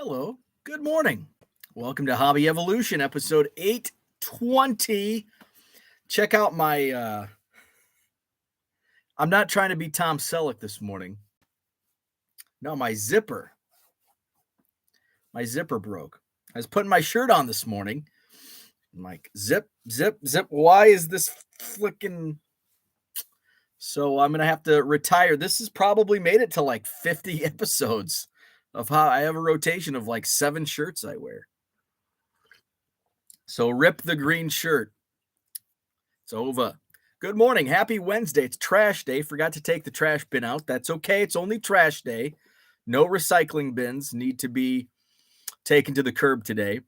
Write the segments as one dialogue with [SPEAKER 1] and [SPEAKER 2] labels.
[SPEAKER 1] Hello. Good morning. Welcome to Hobby Evolution, episode 820. Check out my I'm not trying to be Tom Selleck this morning. No, my zipper. My zipper broke. I was putting my shirt on this morning. I'm like, zip, zip, zip. Why is this flicking? So I'm going to have to retire. This has probably made it to like 50 episodes of how I have a rotation of like 7 shirts I wear. So rip the green shirt. It's over. Good morning. Happy Wednesday. It's trash day. Forgot to take the trash bin out. That's okay. It's only trash day. No recycling bins need to be taken to the curb today.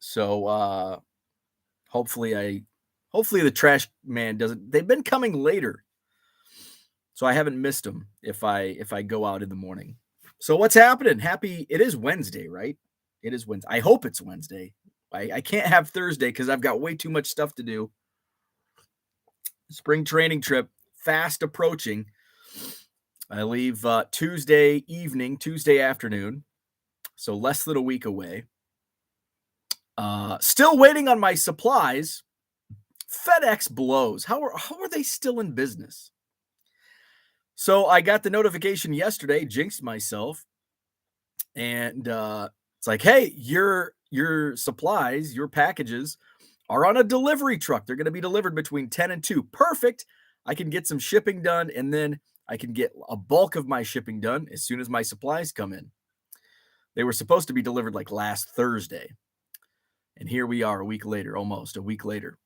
[SPEAKER 1] So hopefully the trash man doesn't. They've been coming later. So I haven't missed them if I go out in the morning. So what's happening? It is Wednesday, right? It is Wednesday. I hope it's Wednesday. I can't have Thursday because I've got way too much stuff to do. Spring training trip fast approaching. I leave Tuesday afternoon, so less than a week away. Still waiting on my supplies. FedEx blows. How are they still in business? So I got the notification yesterday, jinxed myself, and it's like, hey, your supplies, your packages are on a delivery truck. They're going to be delivered between 10 and 2. Perfect. I can get some shipping done, and then I can get a bulk of my shipping done as soon as my supplies come in. They were supposed to be delivered like last Thursday. And here we are almost a week later.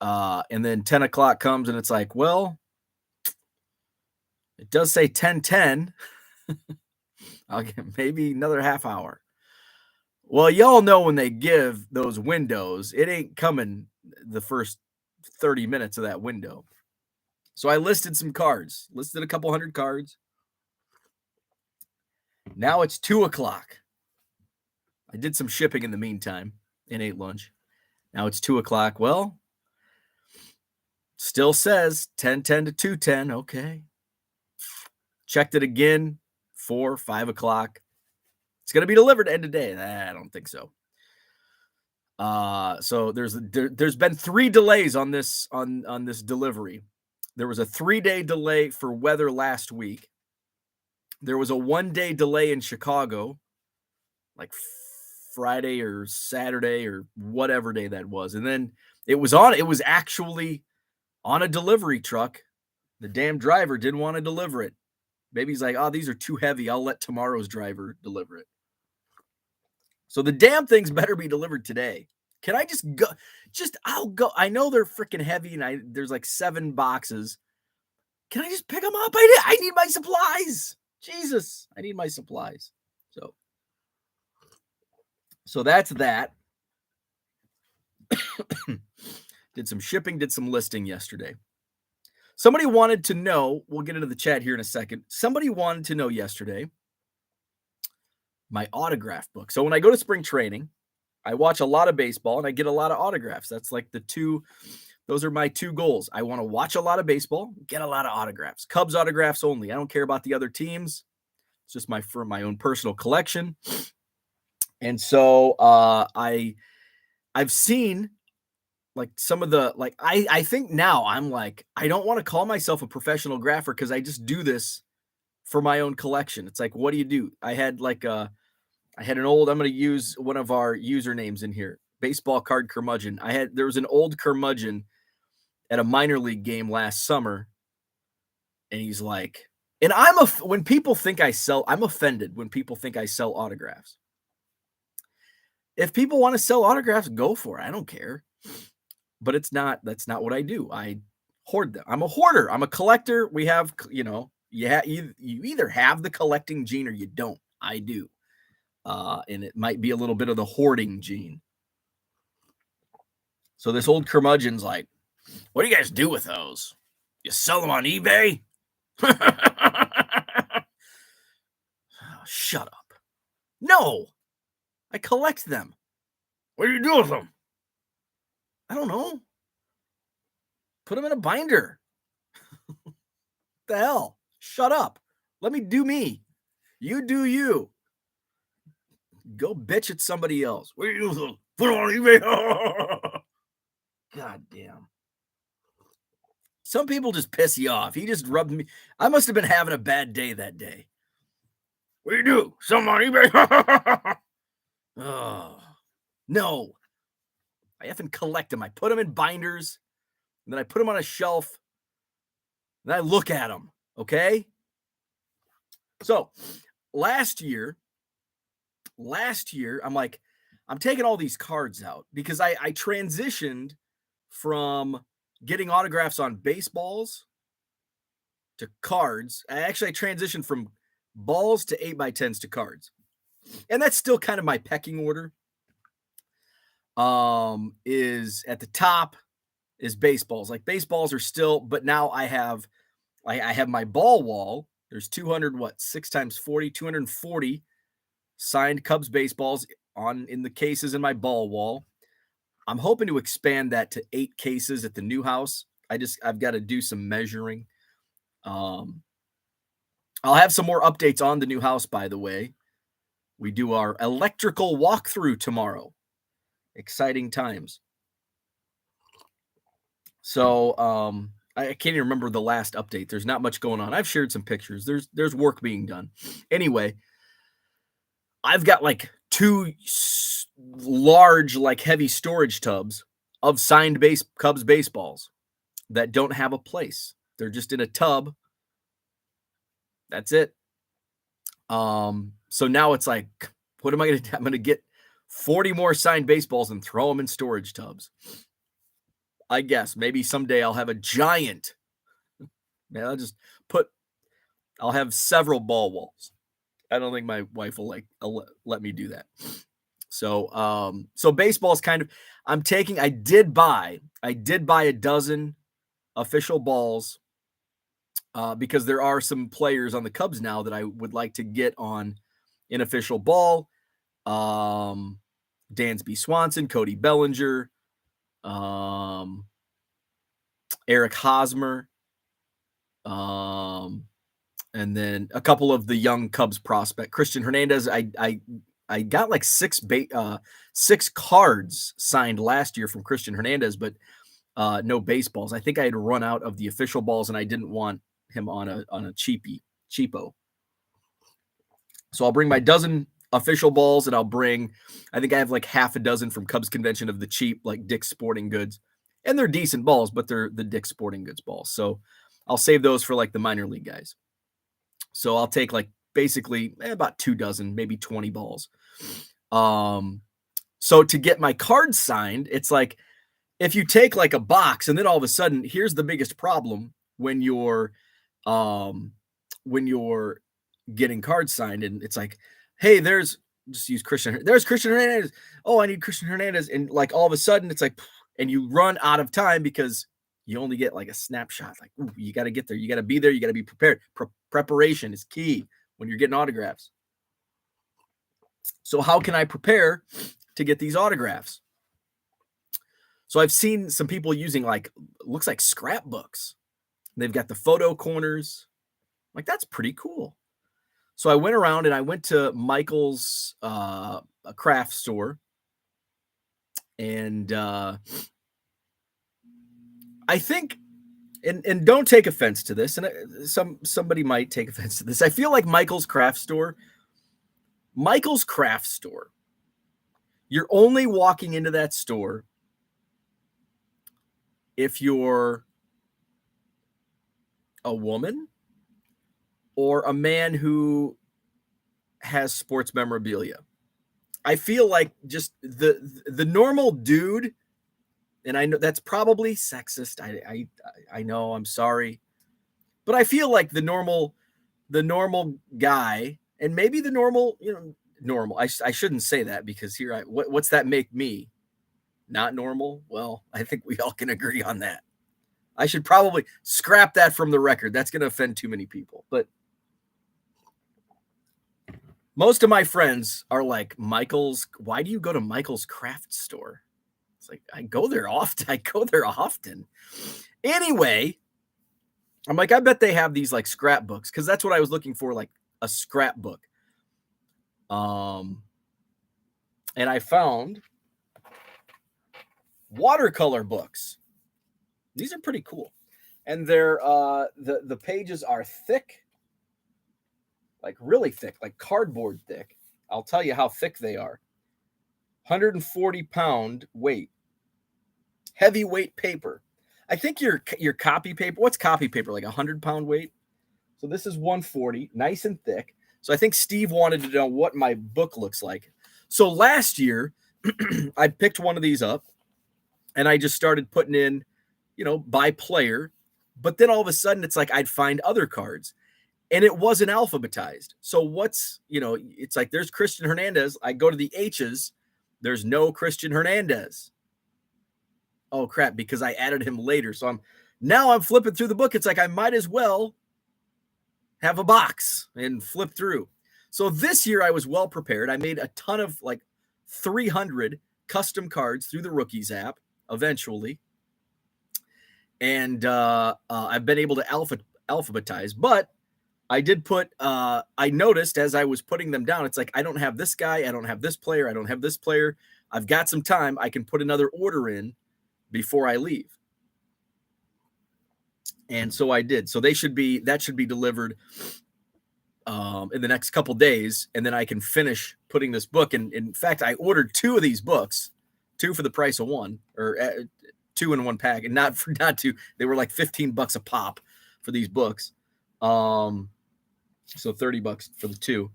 [SPEAKER 1] And then 10 o'clock comes, and it's like, well, it does say 10:10. I'll get maybe another half hour. Well, y'all know when they give those windows, it ain't coming the first 30 minutes of that window. So I listed some cards, listed a couple hundred cards. Now it's 2 o'clock. I did some shipping in the meantime and ate lunch. Now it's 2 o'clock. Well, still says 10:10 to 2:10. Okay. Checked it again, 4, 5 o'clock. It's going to be delivered end of day. I don't think so. So there's been 3 delays on this delivery. There was a 3-day delay for weather last week. There was a 1-day delay in Chicago, like Friday or Saturday or whatever day that was. And then it was actually on a delivery truck. The damn driver didn't want to deliver it. Maybe he's like, oh, these are too heavy. I'll let tomorrow's driver deliver it. So the damn things better be delivered today. Can I just go? I'll go. I know they're freaking heavy, and there's like 7 boxes. Can I just pick them up? I need my supplies. Jesus, I need my supplies. So that's that. Did some shipping, did some listing yesterday. Somebody wanted to know, we'll get into the chat here in a second. Somebody wanted to know yesterday my autograph book. So when I go to spring training, I watch a lot of baseball and I get a lot of autographs. That's like those are my 2 goals. I want to watch a lot of baseball, get a lot of autographs. Cubs autographs only. I don't care about the other teams. It's just for my own personal collection. And so I've seen like some of the, like, I think now I'm like, I don't want to call myself a professional grapher because I just do this for my own collection. It's like, what do? I had an old, I'm going to use one of our usernames in here, baseball card curmudgeon. There was an old curmudgeon at a minor league game last summer. And he's like, and when people think I'm offended when people think I sell autographs. If people want to sell autographs, go for it. I don't care. But that's not what I do. I hoard them. I'm a hoarder. I'm a collector. We have, you either have the collecting gene or you don't. I do. And it might be a little bit of the hoarding gene. So this old curmudgeon's like, what do you guys do with those? You sell them on eBay? Shut up. No, I collect them. What do you do with them? I don't know. Put them in a binder. The hell? Shut up. Let me do me. You do you. Go bitch at somebody else. What are you doing? Put on eBay. God damn. Some people just piss you off. He just rubbed me. I must have been having a bad day that day. What do you do? Some on eBay. Oh, no. I effing collect them. I put them in binders, and then I put them on a shelf, and I look at them. Okay? So, last year, I'm like, I'm taking all these cards out because I transitioned from getting autographs on baseballs to cards. I transitioned from balls to 8x10s to cards. And that's still kind of my pecking order. Is at the top is baseballs. Like baseballs are still, but now I have my ball wall. There's 200, 6 times 40, 240 signed Cubs baseballs in the cases in my ball wall. I'm hoping to expand that to 8 cases at the new house. I've got to do some measuring. I'll have some more updates on the new house, by the way. We do our electrical walkthrough tomorrow. Exciting times. So I can't even remember the last update. There's not much going on. I've shared some pictures. There's work being done. Anyway, I've got like 2 large, like heavy storage tubs of signed Cubs baseballs that don't have a place. They're just in a tub. That's it. So now it's like, what am I going to do? I'm going to get 40 more signed baseballs and throw them in storage tubs. I guess maybe someday I'll have a giant. Man, I'll have several ball walls. I don't think my wife will let me do that. So, so baseball's kind of, I did buy a dozen official balls, because there are some players on the Cubs now that I would like to get on an official ball. Dansby Swanson, Cody Bellinger, Eric Hosmer, and then a couple of the young Cubs prospect, Christian Hernandez. I got like 6 cards signed last year from Christian Hernandez, but no baseballs. I think I had run out of the official balls, and I didn't want him on a cheapo. So I'll bring my dozen official balls, and I think I have like half a dozen from Cubs Convention of the cheap, like Dick's Sporting Goods. And they're decent balls, but they're the Dick's Sporting Goods balls. So I'll save those for like the minor league guys. So I'll take like basically about 2 dozen, maybe 20 balls. So to get my cards signed, it's like if you take like a box and then all of a sudden, here's the biggest problem when you're getting cards signed, and it's like, hey, there's Christian Hernandez. Oh, I need Christian Hernandez. And like all of a sudden it's like, and you run out of time because you only get like a snapshot. Like, ooh, you got to get there. You got to be there. You got to be prepared. Preparation is key when you're getting autographs. So how can I prepare to get these autographs? So I've seen some people using looks like scrapbooks. They've got the photo corners. Like, that's pretty cool. So I went around and I went to Michael's a craft store. And I think, and don't take offense to this, and somebody might take offense to this. I feel like Michael's craft store, you're only walking into that store if you're a woman or a man who has sports memorabilia. I feel like just the normal dude, and I know that's probably sexist. I know, I'm sorry. But I feel like the normal guy, and maybe the normal, normal. I shouldn't say that, because here what's that make me? Not normal? Well, I think we all can agree on that. I should probably scrap that from the record. That's going to offend too many people. But most of my friends are like, why do you go to Michael's craft store? It's like, I go there often. Anyway, I'm like, I bet they have these like scrapbooks, because that's what I was looking for, like a scrapbook. and I found watercolor books. These are pretty cool. And they're the pages are thick, like really thick, like cardboard thick. I'll tell you how thick they are. 140-pound weight. Heavyweight paper. I think your copy paper, what's copy paper? Like 100-pound weight? So this is 140, nice and thick. So I think Steve wanted to know what my book looks like. So last year, I picked one of these up and I just started putting in, by player. But then all of a sudden, it's like I'd find other cards and it wasn't alphabetized. So it's like there's Christian Hernandez. I go to the H's. There's no Christian Hernandez. Oh, crap, because I added him later. So I'm flipping through the book. It's like I might as well have a box and flip through. So this year I was well prepared. I made a ton of 300 custom cards through the Rookies app eventually. And I've been able to alphabetize, but I did put, I noticed as I was putting them down, it's like, I don't have this guy. I don't have this player. I don't have this player. I've got some time. I can put another order in before I leave. And so I did. So that should be delivered in the next couple days. And then I can finish putting this book. And in fact, I ordered 2 of these books, 2 for the price of 1, or 2 in 1 pack, and not 2. They were like $15 a pop for these books. So $30 for the 2.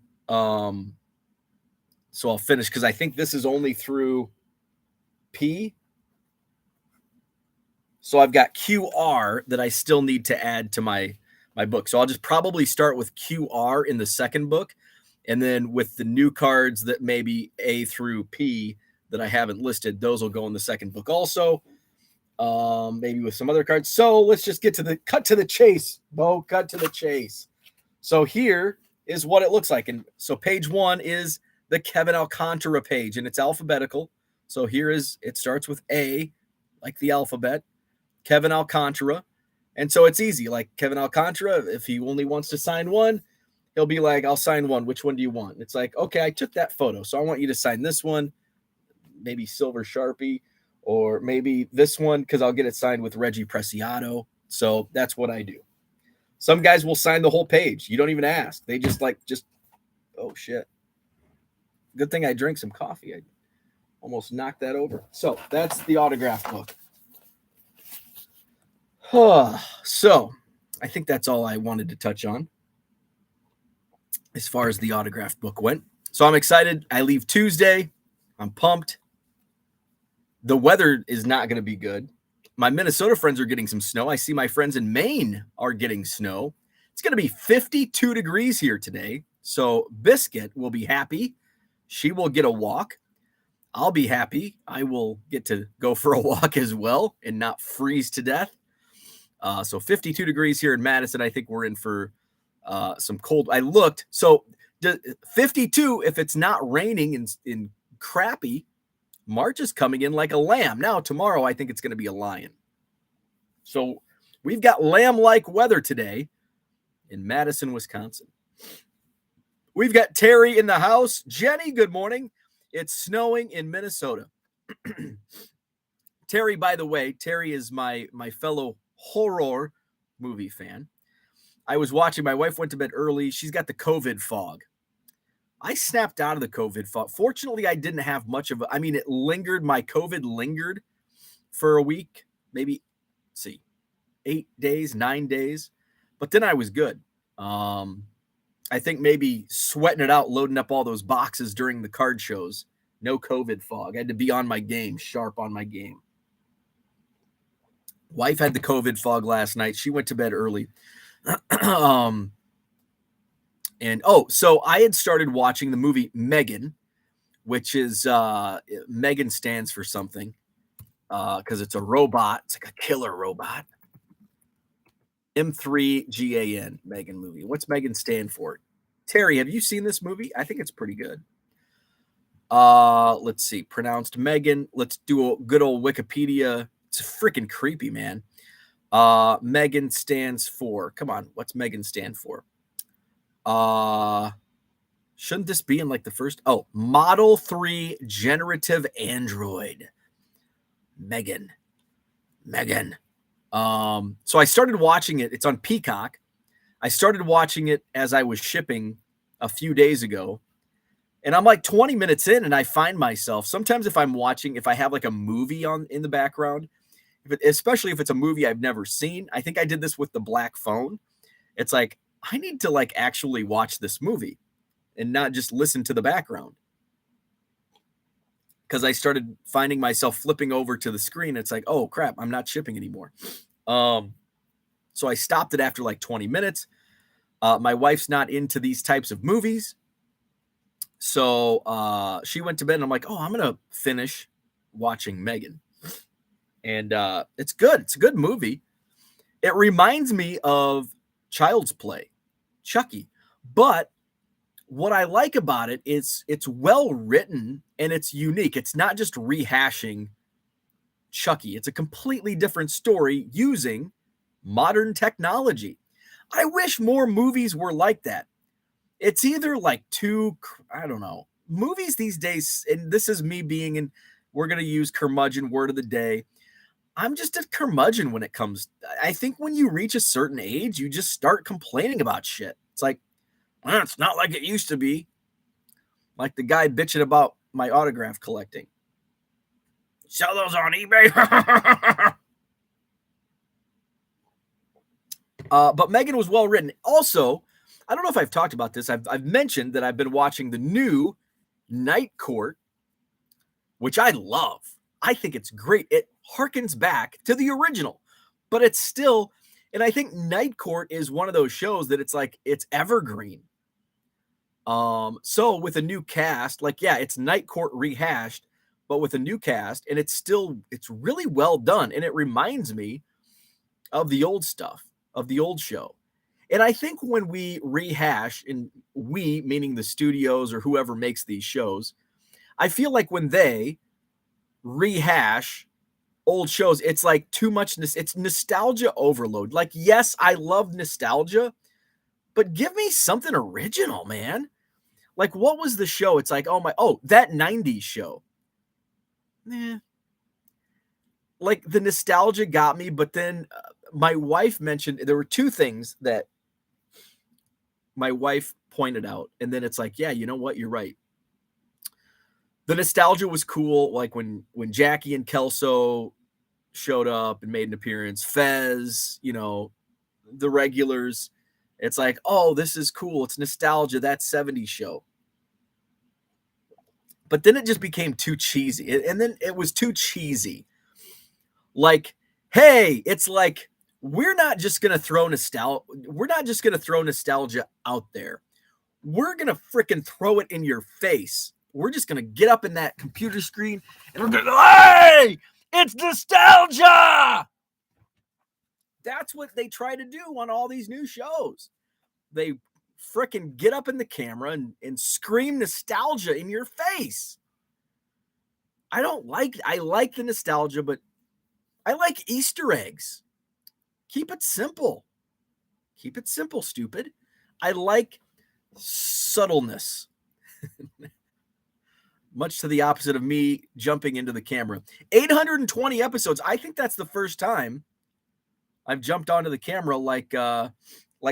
[SPEAKER 1] So I'll finish because I think this is only through P. So I've got QR that I still need to add to my book. So I'll just probably start with QR in the second book. And then with the new cards that maybe A through P that I haven't listed, those will go in the second book also. Maybe with some other cards. So let's just cut to the chase, Bo. Cut to the chase. So here is what it looks like. And so page 1 is the Kevin Alcantara page, and it's alphabetical. So it starts with A, like the alphabet. Kevin Alcantara. And so it's easy. Like Kevin Alcantara, if he only wants to sign 1, he'll be like, I'll sign 1. Which one do you want? And it's like, okay, I took that photo. So I want you to sign this one, maybe Silver Sharpie, or maybe this one because I'll get it signed with Reggie Preciado. So that's what I do. Some guys will sign the whole page. You don't even ask. They oh, shit. Good thing I drank some coffee. I almost knocked that over. So that's the autograph book. So I think that's all I wanted to touch on as far as the autograph book went. So I'm excited. I leave Tuesday. I'm pumped. The weather is not going to be good. My Minnesota friends are getting some snow. I see my friends in Maine are getting snow. It's going to be 52 degrees here today. So Biscuit will be happy. She will get a walk. I'll be happy. I will get to go for a walk as well and not freeze to death. So 52 degrees here in Madison. I think we're in for some cold. I looked. So 52, if it's not raining in crappy, March is coming in like a lamb. Now, tomorrow, I think it's going to be a lion. So we've got lamb-like weather today in Madison, Wisconsin. We've got Terry in the house. Jenny, good morning. It's snowing in Minnesota. Terry, by the way, Terry is my fellow horror movie fan. I was watching, my wife went to bed early. She's got the COVID fog. I snapped out of the COVID fog. Fortunately, I didn't have much of it lingered. My COVID lingered for a week, maybe, 8 days, 9 days. But then I was good. I think maybe sweating it out, loading up all those boxes during the card shows. No COVID fog. I had to be on my game, sharp on my game. Wife had the COVID fog last night. She went to bed early. So I had started watching the movie Megan, which is Megan stands for something because it's a robot. It's like a killer robot. M3GAN, Megan movie. What's Megan stand for? Terry, have you seen this movie? I think it's pretty good. Let's see. Pronounced Megan. Let's do a good old Wikipedia. It's freaking creepy, man. Megan stands for. Come on. What's Megan stand for? Shouldn't this be in like the first? Oh, Model 3 generative Android. Megan. Megan. So I started watching it. It's on Peacock. I started watching it as I was shipping a few days ago. And I'm like 20 minutes in, and I find myself sometimes if I have like a movie on in the background, especially if it's a movie I've never seen. I think I did this with The Black Phone. It's like I need to like actually watch this movie and not just listen to the background. Because I started finding myself flipping over to the screen. It's like, oh crap, I'm not shipping anymore. So I stopped it after like 20 minutes. My wife's not into these types of movies. So she went to bed and I'm like, oh, I'm going to finish watching Megan. And it's good. It's a good movie. It reminds me of Child's Play, Chucky. But what I like about it is it's well written and it's unique. It's not just rehashing Chucky. It's a completely different story using modern technology. I wish more movies were like that. It's either like I don't know, movies these days, and this is me being in, we're going to use curmudgeon word of the day. I'm just a curmudgeon when it comes. I think when you reach a certain age, you just start complaining about shit. It's like, well, it's not like it used to be. Like the guy bitching about my autograph collecting. Sell those on eBay. But Megan was well written. Also, I don't know if I've talked about this. I've mentioned that I've been watching the new Night Court, which I love. I think it's great. It harkens back to the original, but it's still, and I think Night Court is one of those shows that it's like, it's evergreen. So with a new cast, like, yeah, it's Night Court rehashed, but with a new cast, and it's really well done. And it reminds me of the old stuff, of the old show. And I think when we rehash, and we, meaning the studios or whoever makes these shows, I feel like when they rehash old shows, it's like too much. It's nostalgia overload. Like, yes, I love nostalgia, but give me something original, man. Like, what was the show? It's like, that 90s show. Like, the nostalgia got me, but then my wife mentioned, there were two things that my wife pointed out, and then it's like, yeah, you know what? You're right. The nostalgia was cool, like when Jackie and Kelso showed up and made an appearance, Fez, the regulars. It's like, oh, this is cool. It's nostalgia, that 70s show. But then it just became too cheesy. And then it was too cheesy. Like, hey, it's like, we're not just going to throw nostalgia out there. We're going to freaking throw it in your face. We're just going to get up in that computer screen and we're going to go, hey, it's nostalgia. That's what they try to do on all these new shows. They freaking get up in the camera and scream nostalgia in your face. I like the nostalgia, but I like Easter eggs. Keep it simple. Keep it simple, stupid. I like subtleness. Much to the opposite of me jumping into the camera. 820 episodes. I think that's the first time I've jumped onto the camera like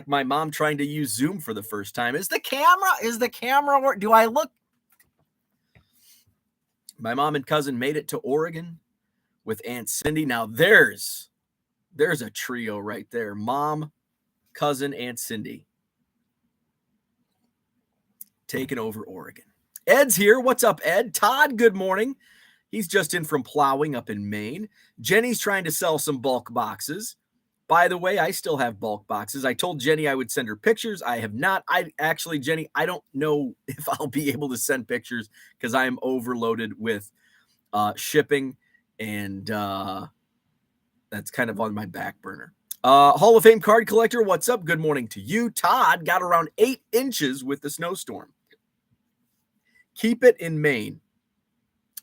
[SPEAKER 1] my mom trying to use Zoom for the first time. Is the camera do I look? My mom and cousin made it to Oregon with Aunt Cindy. Now there's a trio right there. Mom, cousin, Aunt Cindy. Taking over Oregon. Ed's here. What's up, Ed? Todd, good morning. He's just in from plowing up in Maine. Jenny's trying to sell some bulk boxes. By the way, I still have bulk boxes. I told Jenny I would send her pictures. I have not. Jenny, I don't know if I'll be able to send pictures because I am overloaded with shipping, and that's kind of on my back burner. Hall of Fame card collector, what's up? Good morning to you. Todd got around 8 inches with the snowstorm. Keep it in Maine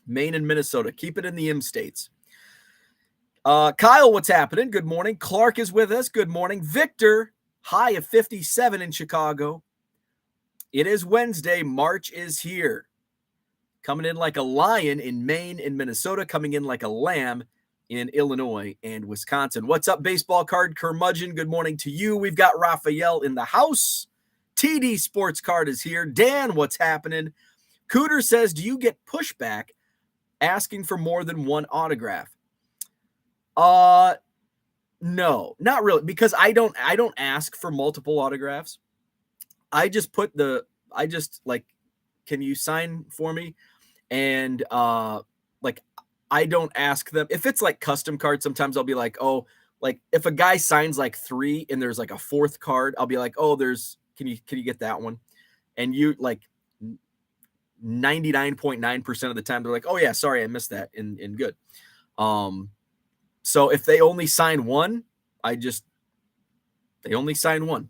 [SPEAKER 1] and Minnesota. Keep it in the M states. Kyle, what's happening? Good morning. Clark is with us. Good morning. Victor, high of 57 in Chicago. It is Wednesday. March is here. Coming in like a lion in Maine and Minnesota, coming in like a lamb in Illinois and Wisconsin. What's up, baseball card curmudgeon? Good morning to you. We've got Raphael in the house. TD Sports Card is here. Dan, what's happening? Cooter says, do you get pushback asking for more than one autograph? No, not really, because I don't ask for multiple autographs. I just like, can you sign for me? And like, I don't ask them. If it's like custom cards, sometimes I'll be like, oh, like if a guy signs like 3 and there's like a 4th card, I'll be like, oh, can you get that one? And you like 99.9% of the time they're like, oh yeah, sorry, I missed that, and good. So if they only sign one, they only sign one.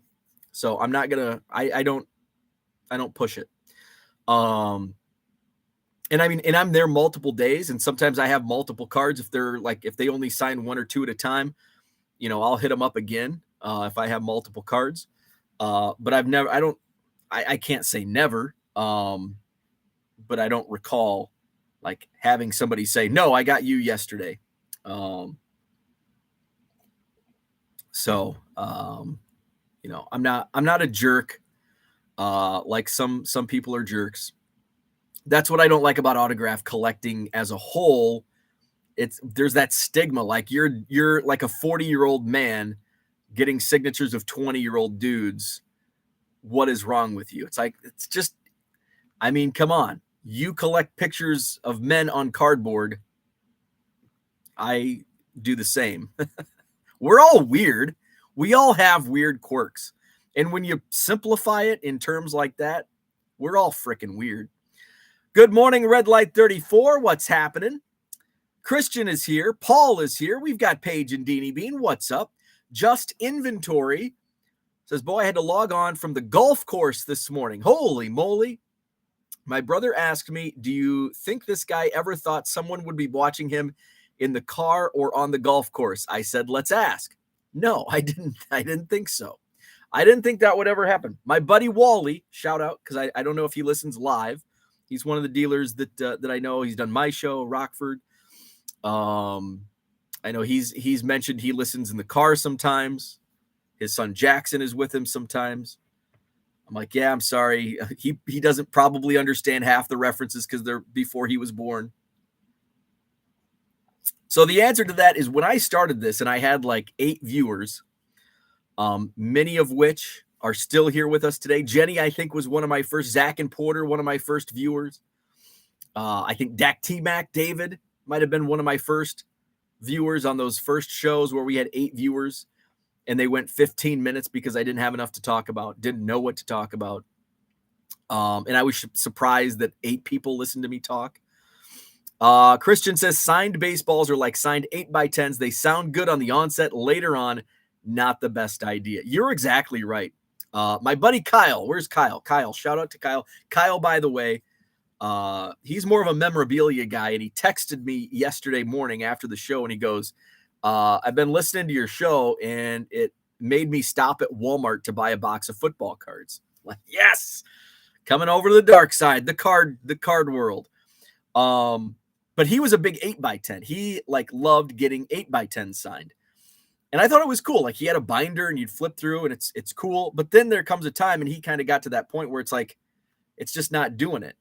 [SPEAKER 1] So I'm not gonna, I don't push it. And I mean, and I'm there multiple days, and sometimes I have multiple cards. If they only sign 1 or 2 at a time, I'll hit them up again if I have multiple cards. But I can't say never. But I don't recall like having somebody say, no, I got you yesterday. I'm not a jerk. Like some people are jerks. That's what I don't like about autograph collecting as a whole. There's that stigma, like you're like a 40-year-old man getting signatures of 20-year-old dudes. What is wrong with you? It's like, it's just, I mean, come on. You collect pictures of men on cardboard. I do the same. We're all weird. We all have weird quirks. And when you simplify it in terms like that, we're all freaking weird. Good morning, Red Light 34. What's happening? Christian is here. Paul is here. We've got Paige and Deanie Bean. What's up? Just Inventory says, boy, I had to log on from the golf course this morning. Holy moly. My brother asked me, do you think this guy ever thought someone would be watching him in the car or on the golf course? I said, let's ask. No, I didn't think so. I didn't think that would ever happen. My buddy Wally, shout out, because I don't know if he listens live. He's one of the dealers that I know. He's done my show, Rockford. I know he's mentioned he listens in the car sometimes. His son Jackson is with him sometimes. I'm like, yeah, I'm sorry. He doesn't probably understand half the references because they're before he was born. So the answer to that is, when I started this and I had like 8 viewers, many of which are still here with us today. Jenny, I think, was one of my first. Zach and Porter, one of my first viewers. I think Dak T-Mac David might have been one of my first viewers on those first shows where we had 8 viewers and they went 15 minutes because I didn't have enough to talk about, didn't know what to talk about. And I was surprised that 8 people listened to me talk. Christian says signed baseballs are like signed 8x10s. They sound good on the onset. Later on, not the best idea. You're exactly right. My buddy Kyle, where's Kyle? Kyle, shout out to Kyle. Kyle, by the way, he's more of a memorabilia guy, and he texted me yesterday morning after the show, and he goes, I've been listening to your show, and it made me stop at Walmart to buy a box of football cards. Like, yes, coming over to the dark side, the card world. But he was a big 8x10. He like loved getting 8x10 signed. And I thought it was cool. Like, he had a binder and you'd flip through and it's cool. But then there comes a time, and he kind of got to that point where it's like, it's just not doing it.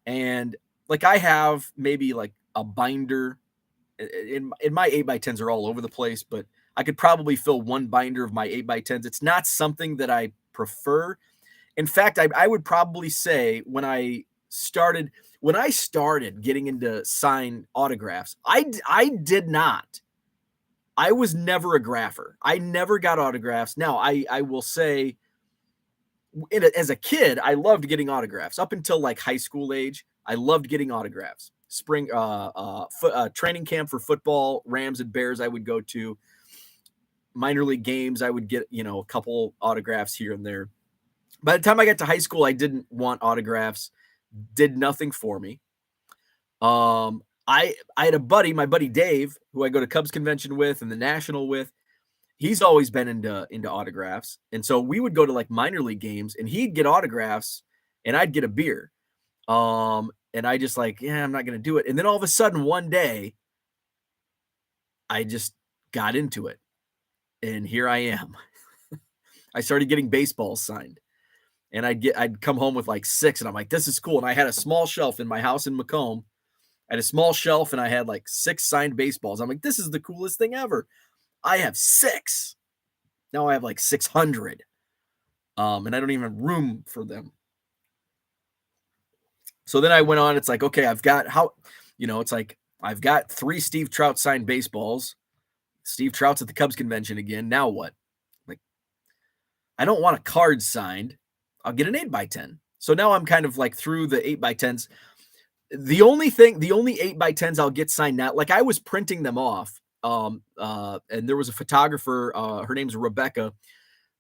[SPEAKER 1] And like, I have maybe like a binder in my 8x10s are all over the place, but I could probably fill one binder of my 8x10s. It's not something that I prefer. In fact, I would probably say when I started getting into signed autographs, I did not. I was never a grapher. I never got autographs. Now, I will say, as a kid, I loved getting autographs. Up until like high school age, I loved getting autographs. Spring training camp for football, Rams and Bears, I would go to. Minor league games, I would get, a couple autographs here and there. By the time I got to high school, I didn't want autographs. Did nothing for me. I had a buddy, my buddy Dave, who I go to Cubs convention with and the National with. He's always been into autographs. And so we would go to like minor league games, and he'd get autographs and I'd get a beer. And I just like, yeah, I'm not going to do it. And then all of a sudden one day I just got into it, and here I am. I started getting baseballs signed, and I'd come home with like 6, and I'm like, this is cool. And I had a small shelf in my house in Macomb. I had a small shelf, and I had like 6 signed baseballs. I'm like, this is the coolest thing ever. I have 6. Now I have like 600. And I don't even have room for them. So then I went on. It's like, okay, I've got it's like I've got 3 Steve Trout signed baseballs. Steve Trout's at the Cubs convention again. Now what? Like, I don't want a card signed. I'll get an 8x10. So now I'm kind of like through the 8x10s. The only 8x10s I'll get signed now, like I was printing them off. And there was a photographer, her name's Rebecca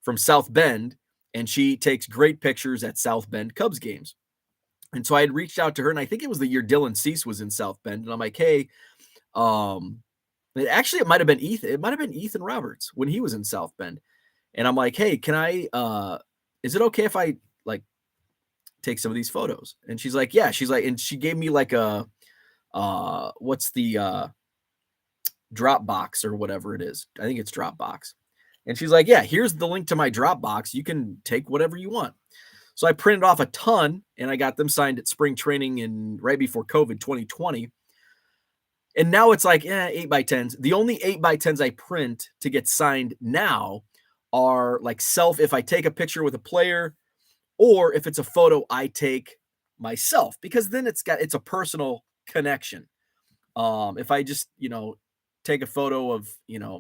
[SPEAKER 1] from South Bend, and she takes great pictures at South Bend Cubs games. And so I had reached out to her, and I think it was the year Dylan Cease was in South Bend. And I'm like, hey, it might have been Ethan. It might have been Ethan Roberts when he was in South Bend. And I'm like, hey, can I, is it okay if I like take some of these photos? And she's like, yeah. She's like, and she gave me like a, what's the Dropbox or whatever it is. I think it's Dropbox. And she's like, yeah, here's the link to my Dropbox. You can take whatever you want. So I printed off a ton, and I got them signed at spring training right before COVID 2020. And now it's like, 8x10s. The only 8x10s I print to get signed now are like if I take a picture with a player, or if it's a photo I take myself, because then it's a personal connection. If I just, take a photo of,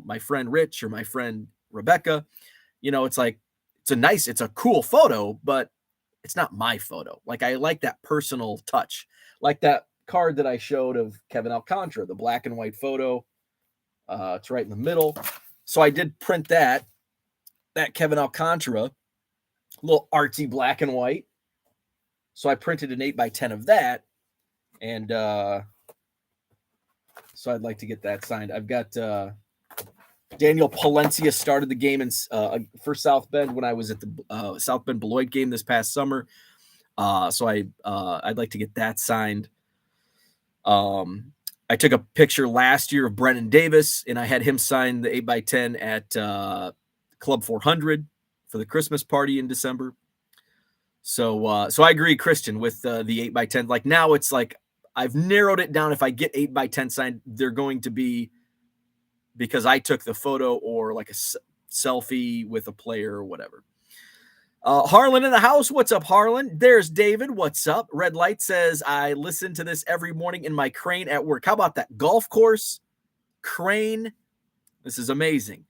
[SPEAKER 1] my friend Rich or my friend Rebecca, it's like, it's a cool photo, but it's not my photo. Like, I like that personal touch, like that card that I showed of Kevin Alcantara, the black and white photo. It's right in the middle. So I did print that Kevin Alcantara, a little artsy black and white. So I printed an 8x10 of that. And so I'd like to get that signed. I've got Daniel Palencia started the game for South Bend when I was at the South Bend Beloit game this past summer. So I'd like to get that signed. I took a picture last year of Brennan Davis, and I had him sign the 8x10 at Club 400 for the Christmas party in December. So I agree, Christian, with the 8x10. Like, now it's like I've narrowed it down. If I get 8x10 signed, they're going to be because I took the photo, or like a selfie with a player or whatever. Harlan in the house. What's up, Harlan? There's David. What's up? Red Light says, I listen to this every morning in my crane at work. How about that? Golf course, crane. This is amazing.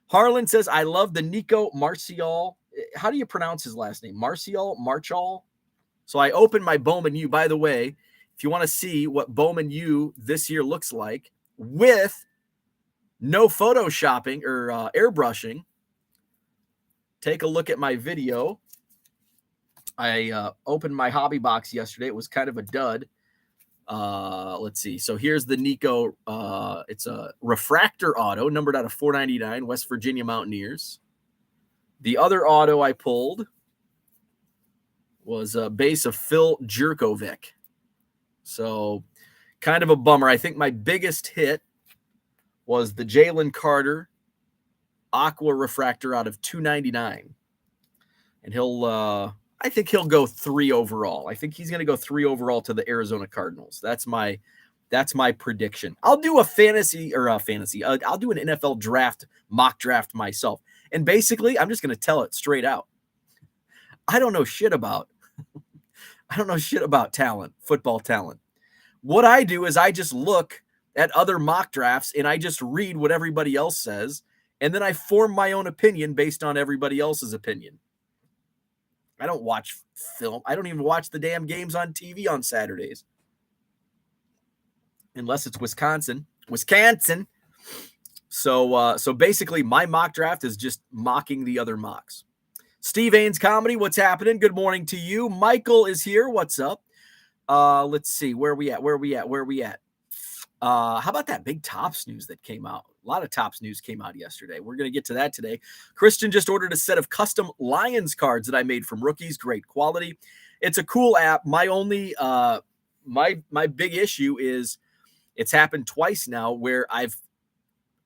[SPEAKER 1] Harlan says, I love the Nico Marcial. How do you pronounce his last name? Marchal? So I opened my Bowman U. By the way, if you want to see what Bowman U this year looks like with no photoshopping or airbrushing, take a look at my video. I opened my hobby box yesterday. It was kind of a dud. Let's see. So here's the Nico. It's a refractor auto, numbered out of 499, West Virginia Mountaineers. The other auto I pulled was a base of Phil Jerkovic. So kind of a bummer. I think my biggest hit was the Jalen Carter Aqua Refractor out of 299. And I think he'll go 3 overall. I think he's going to go 3 overall to the Arizona Cardinals. That's my prediction. I'll do I'll do an NFL draft, mock draft myself. And basically, I'm just going to tell it straight out. I don't know shit about talent, football talent. What I do is I just look at other mock drafts and I just read what everybody else says, and then I form my own opinion based on everybody else's opinion. I don't watch film. I don't even watch the damn games on TV on Saturdays. Unless it's Wisconsin. So basically my mock draft is just mocking the other mocks. Steve Ains Comedy, what's happening? Good morning to you. Michael is here. What's up? Let's see. Where are we at? How about that big Topps news that came out? A lot of Topps news came out yesterday. We're going to get to that today. Christian just ordered a set of custom Lions cards that I made from rookies. Great quality. it's a cool app. My only my big issue is it's happened twice now where I've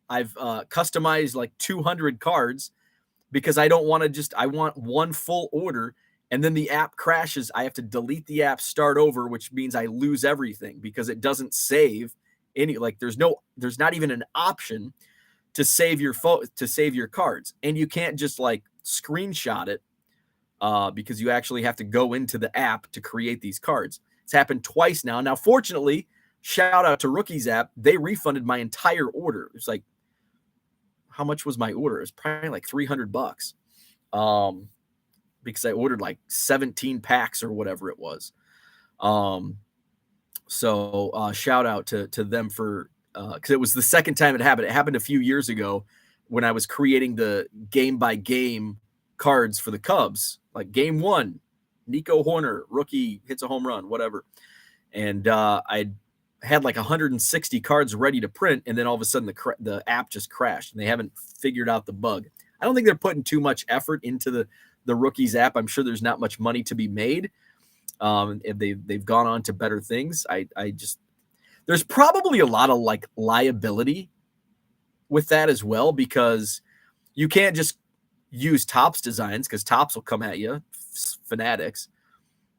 [SPEAKER 1] customized like 200 cards because I don't want to just I want one full order and then the app crashes. I have to delete the app, start over, which means I lose everything because it doesn't save any like there's not even an option to save your cards. And you can't just like screenshot it because you actually have to go into the app to create these cards. It's happened twice now. Now, fortunately, shout out to Rookies app. They refunded my entire order. It's like, how much was my order? It was probably like $300 because I ordered like 17 packs or whatever it was. So shout out to them for because it was the second time it happened. It happened a few years ago when I was creating the game by game cards for the Cubs, like game 1, Nico Horner, rookie, hits a home run, whatever. And I had like 160 cards ready to print, and then all of a sudden the app just crashed, and they haven't figured out the bug. I don't think they're putting too much effort into the Rookies app. I'm sure there's not much money to be made. If they've gone on to better things. I just there's probably a lot of like liability with that as well because you can't just use Topps designs because Topps will come at you, fanatics.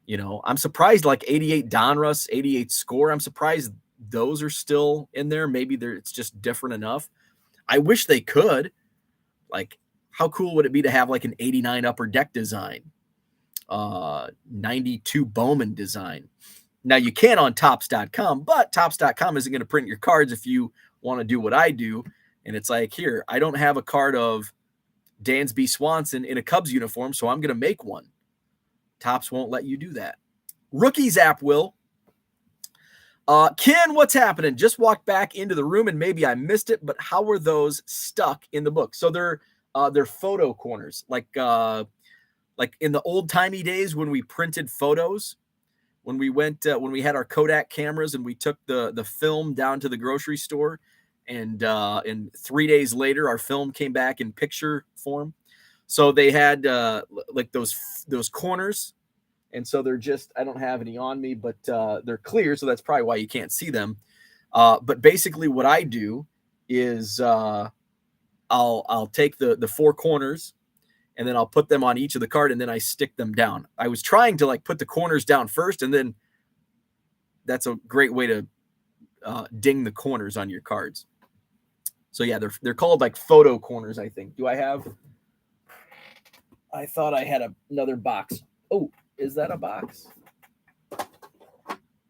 [SPEAKER 1] You know, I'm surprised like 88 Donruss, 88 Score. I'm surprised those are still in there. Maybe it's just different enough. I wish they could. Like, how cool would it be to have like an 89 Upper Deck design? 92 Bowman design. Now you can on Topps.com, but Topps.com isn't going to print your cards if you want to do what I do. And it's like, here, I don't have a card of Dansby Swanson in a Cubs uniform, so I'm going to make one. Topps won't let you do that. Rookies app will. Ken, what's happening? Just walked back into the room and maybe I missed it, but how were those stuck in the book? So they're photo corners, like in the old timey days when we printed photos, when we had our Kodak cameras and we took the film down to the grocery store, and 3 days later our film came back in picture form. So they had like those corners, and so they're just, I don't have any on me, but they're clear, so that's probably why you can't see them. But basically what I do is I'll take the four corners and then I'll put them on each of the card and then I stick them down. I was trying to like put the corners down first, and then that's a great way to ding the corners on your cards. So yeah, they're called like photo corners, I think. I thought I had another box. Oh, is that a box?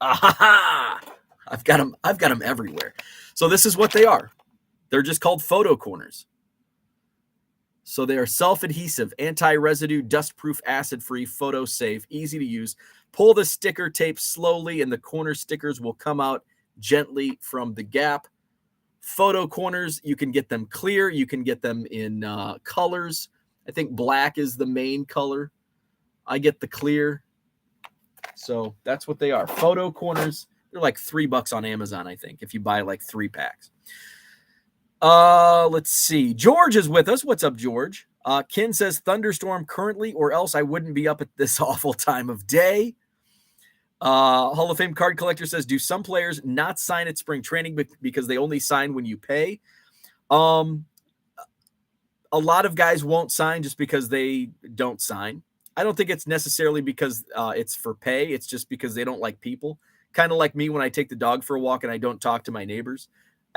[SPEAKER 1] Aha! I've got them everywhere. So this is what they are. They're just called photo corners. So they are self-adhesive, anti-residue, dust-proof, acid-free, photo-safe, easy to use. Pull the sticker tape slowly and the corner stickers will come out gently from the gap. Photo corners, you can get them clear. You can get them in colors. I think black is the main color. I get the clear. So that's what they are. Photo corners. They're like $3 on Amazon, I think, if you buy like 3 packs. Let's see. George is with us. What's up, George? Ken says thunderstorm currently, or else I wouldn't be up at this awful time of day. Hall of Fame card collector says, do some players not sign at spring training because they only sign when you pay? A lot of guys won't sign just because they don't sign. I don't think it's necessarily because it's for pay. It's just because they don't like people. Kind of like me when I take the dog for a walk and I don't talk to my neighbors.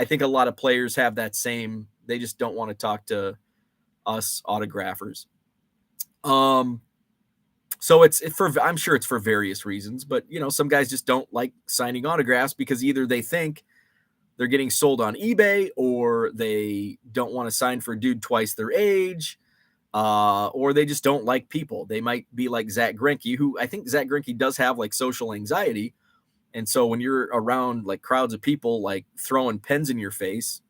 [SPEAKER 1] I think a lot of players have that same, they just don't want to talk to us autographers. So I'm sure it's for various reasons, but some guys just don't like signing autographs because either they think they're getting sold on eBay, or they don't want to sign for a dude twice their age, or they just don't like people. They might be like Zach Greinke, who I think Zach Greinke does have like social anxiety. And so when you're around like crowds of people like throwing pens in your face,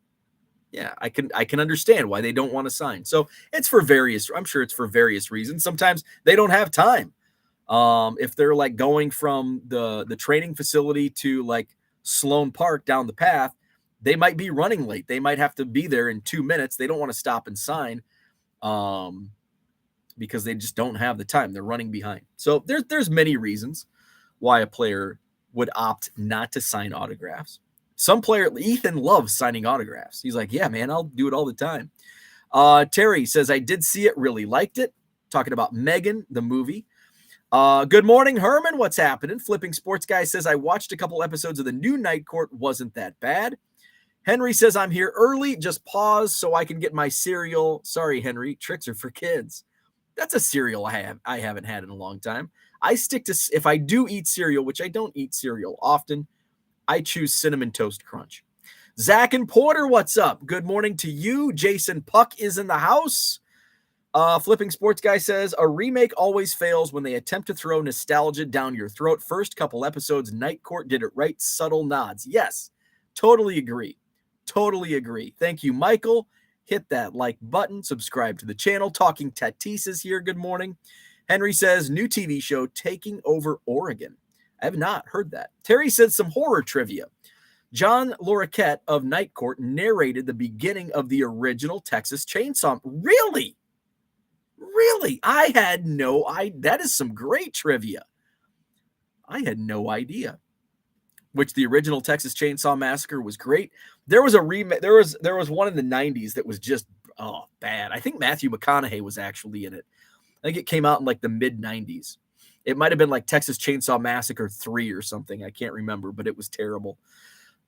[SPEAKER 1] yeah, I can understand why they don't want to sign. So I'm sure it's for various reasons. Sometimes they don't have time. If they're like going from the training facility to like Sloan Park down the path, they might be running late. They might have to be there in 2 minutes. They don't want to stop and sign. because they just don't have the time. They're running behind. So there's many reasons why a player would opt not to sign autographs. Some player, Ethan, loves signing autographs. He's like, yeah, man, I'll do it all the time. Terry says, I did see it, really liked it. Talking about Megan, the movie. Good morning, Herman. What's happening? Flipping Sports Guy says, I watched a couple episodes of the new Night Court. Wasn't that bad. Henry says, I'm here early. Just pause so I can get my cereal. Sorry, Henry. Tricks are for kids. That's a cereal I haven't had in a long time. I stick to, if I do eat cereal, which I don't eat cereal often, I choose Cinnamon Toast Crunch. Zach and Porter, what's up? Good morning to you. Jason Puck is in the house. Flipping Sports Guy says, a remake always fails when they attempt to throw nostalgia down your throat. First couple episodes, Night Court did it right. Subtle nods. Yes, totally agree. Totally agree. Thank you, Michael. Hit that like button. Subscribe to the channel. Talking Tatis is here. Good morning. Henry says, new TV show taking over Oregon. I have not heard that. Terry said some horror trivia. John Larroquette of Night Court narrated the beginning of the original Texas Chainsaw. Really? Really? I had no idea. That is some great trivia. I had no idea. Which the original Texas Chainsaw Massacre was great. There was a remake. There was one in the 90s that was just bad. I think Matthew McConaughey was actually in it. I think it came out in like the mid 90s. It might have been like Texas Chainsaw Massacre 3 or something. I can't remember, but it was terrible.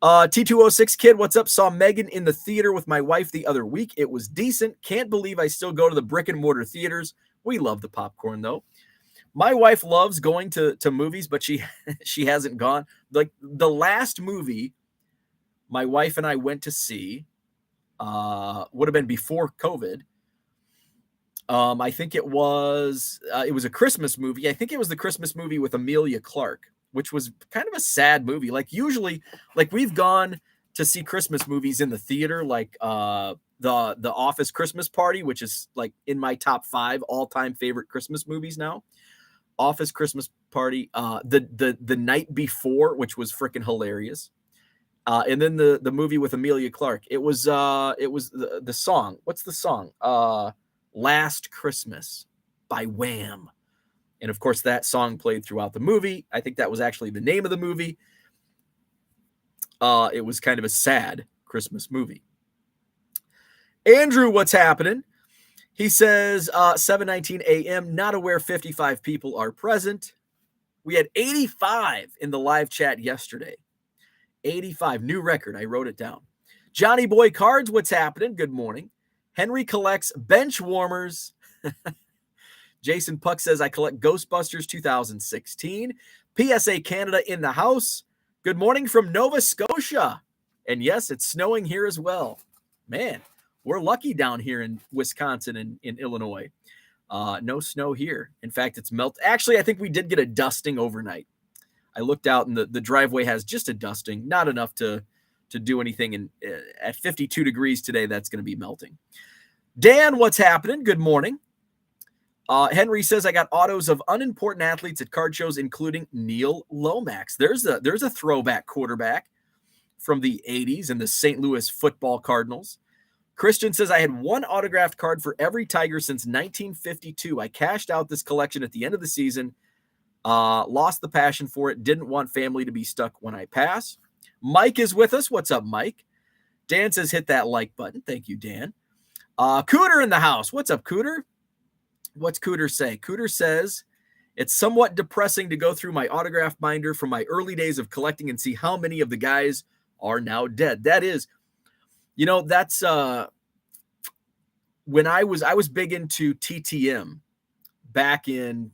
[SPEAKER 1] T206 Kid, what's up? Saw Megan in the theater with my wife the other week. It was decent. Can't believe I still go to the brick and mortar theaters. We love the popcorn though. My wife loves going to movies, but she hasn't gone. Like the last movie my wife and I went to see would have been before COVID. I think it was a Christmas movie. I think it was the Christmas movie with Emilia Clarke, which was kind of a sad movie. Like usually, like we've gone to see Christmas movies in the theater, like the Office Christmas Party, which is like in my top 5 all-time favorite Christmas movies now. Office Christmas Party, the Night Before, which was freaking hilarious. And then the movie with Emilia Clarke. It was the song. What's the song? Last Christmas by Wham. And of course, that song played throughout the movie. I think that was actually the name of the movie. It was kind of a sad Christmas movie. Andrew, what's happening? He says, 7:19 a.m., not aware 55 people are present. We had 85 in the live chat yesterday. 85, new record. I wrote it down. Johnny Boy Cards, what's happening? Good morning. Henry collects bench warmers. Jason Puck says, I collect Ghostbusters 2016. PSA Canada in the house. Good morning from Nova Scotia. And yes, it's snowing here as well. Man, we're lucky down here in Wisconsin and in Illinois. No snow here. In fact, it's melted. Actually, I think we did get a dusting overnight. I looked out and the driveway has just a dusting, not enough to do anything. And at 52 degrees today, that's going to be melting. Dan, what's happening? Good morning. Henry says, I got autos of unimportant athletes at card shows, including Neil Lomax. There's a throwback quarterback from the 80s and the St. Louis Football Cardinals. Christian says, I had one autographed card for every Tiger since 1952. I cashed out this collection at the end of the season. Lost the passion for it. Didn't want family to be stuck when I pass. Mike is with us. What's up, Mike? Dan says, hit that like button. Thank you, Dan. Cooter in the house. What's up, Cooter? What's Cooter say? Cooter says, it's somewhat depressing to go through my autograph binder from my early days of collecting and see how many of the guys are now dead. That is, that's when I was big into TTM back in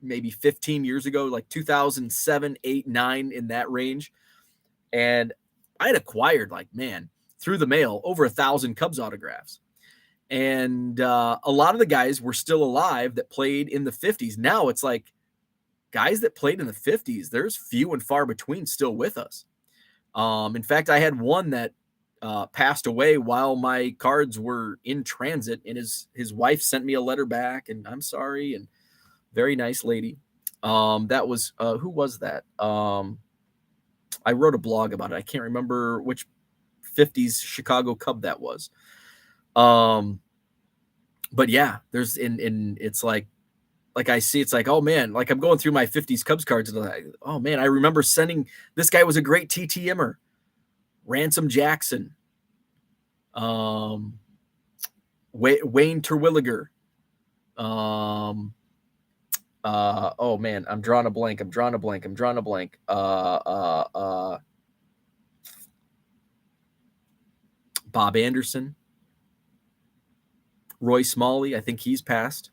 [SPEAKER 1] maybe 15 years ago, like 2007, 8, 9, in that range. And I had acquired, through the mail, over 1,000 Cubs autographs. And a lot of the guys were still alive that played in the 50s. Now it's like guys that played in the 50s, there's few and far between still with us. In fact, I had one that passed away while my cards were in transit, and his wife sent me a letter back, and I'm sorry, and very nice lady. That was who was that? I wrote a blog about it. I can't remember which 50s Chicago Cub that was. But yeah, there's it's like I see, it's like, oh man, like I'm going through my 50s Cubs cards and I'm like, oh man, I remember sending this guy was a great TTMer. Ransom Jackson, um, Wayne Terwilliger. Oh man, I'm drawing a blank. Bob Anderson, Roy Smalley. I think he's passed.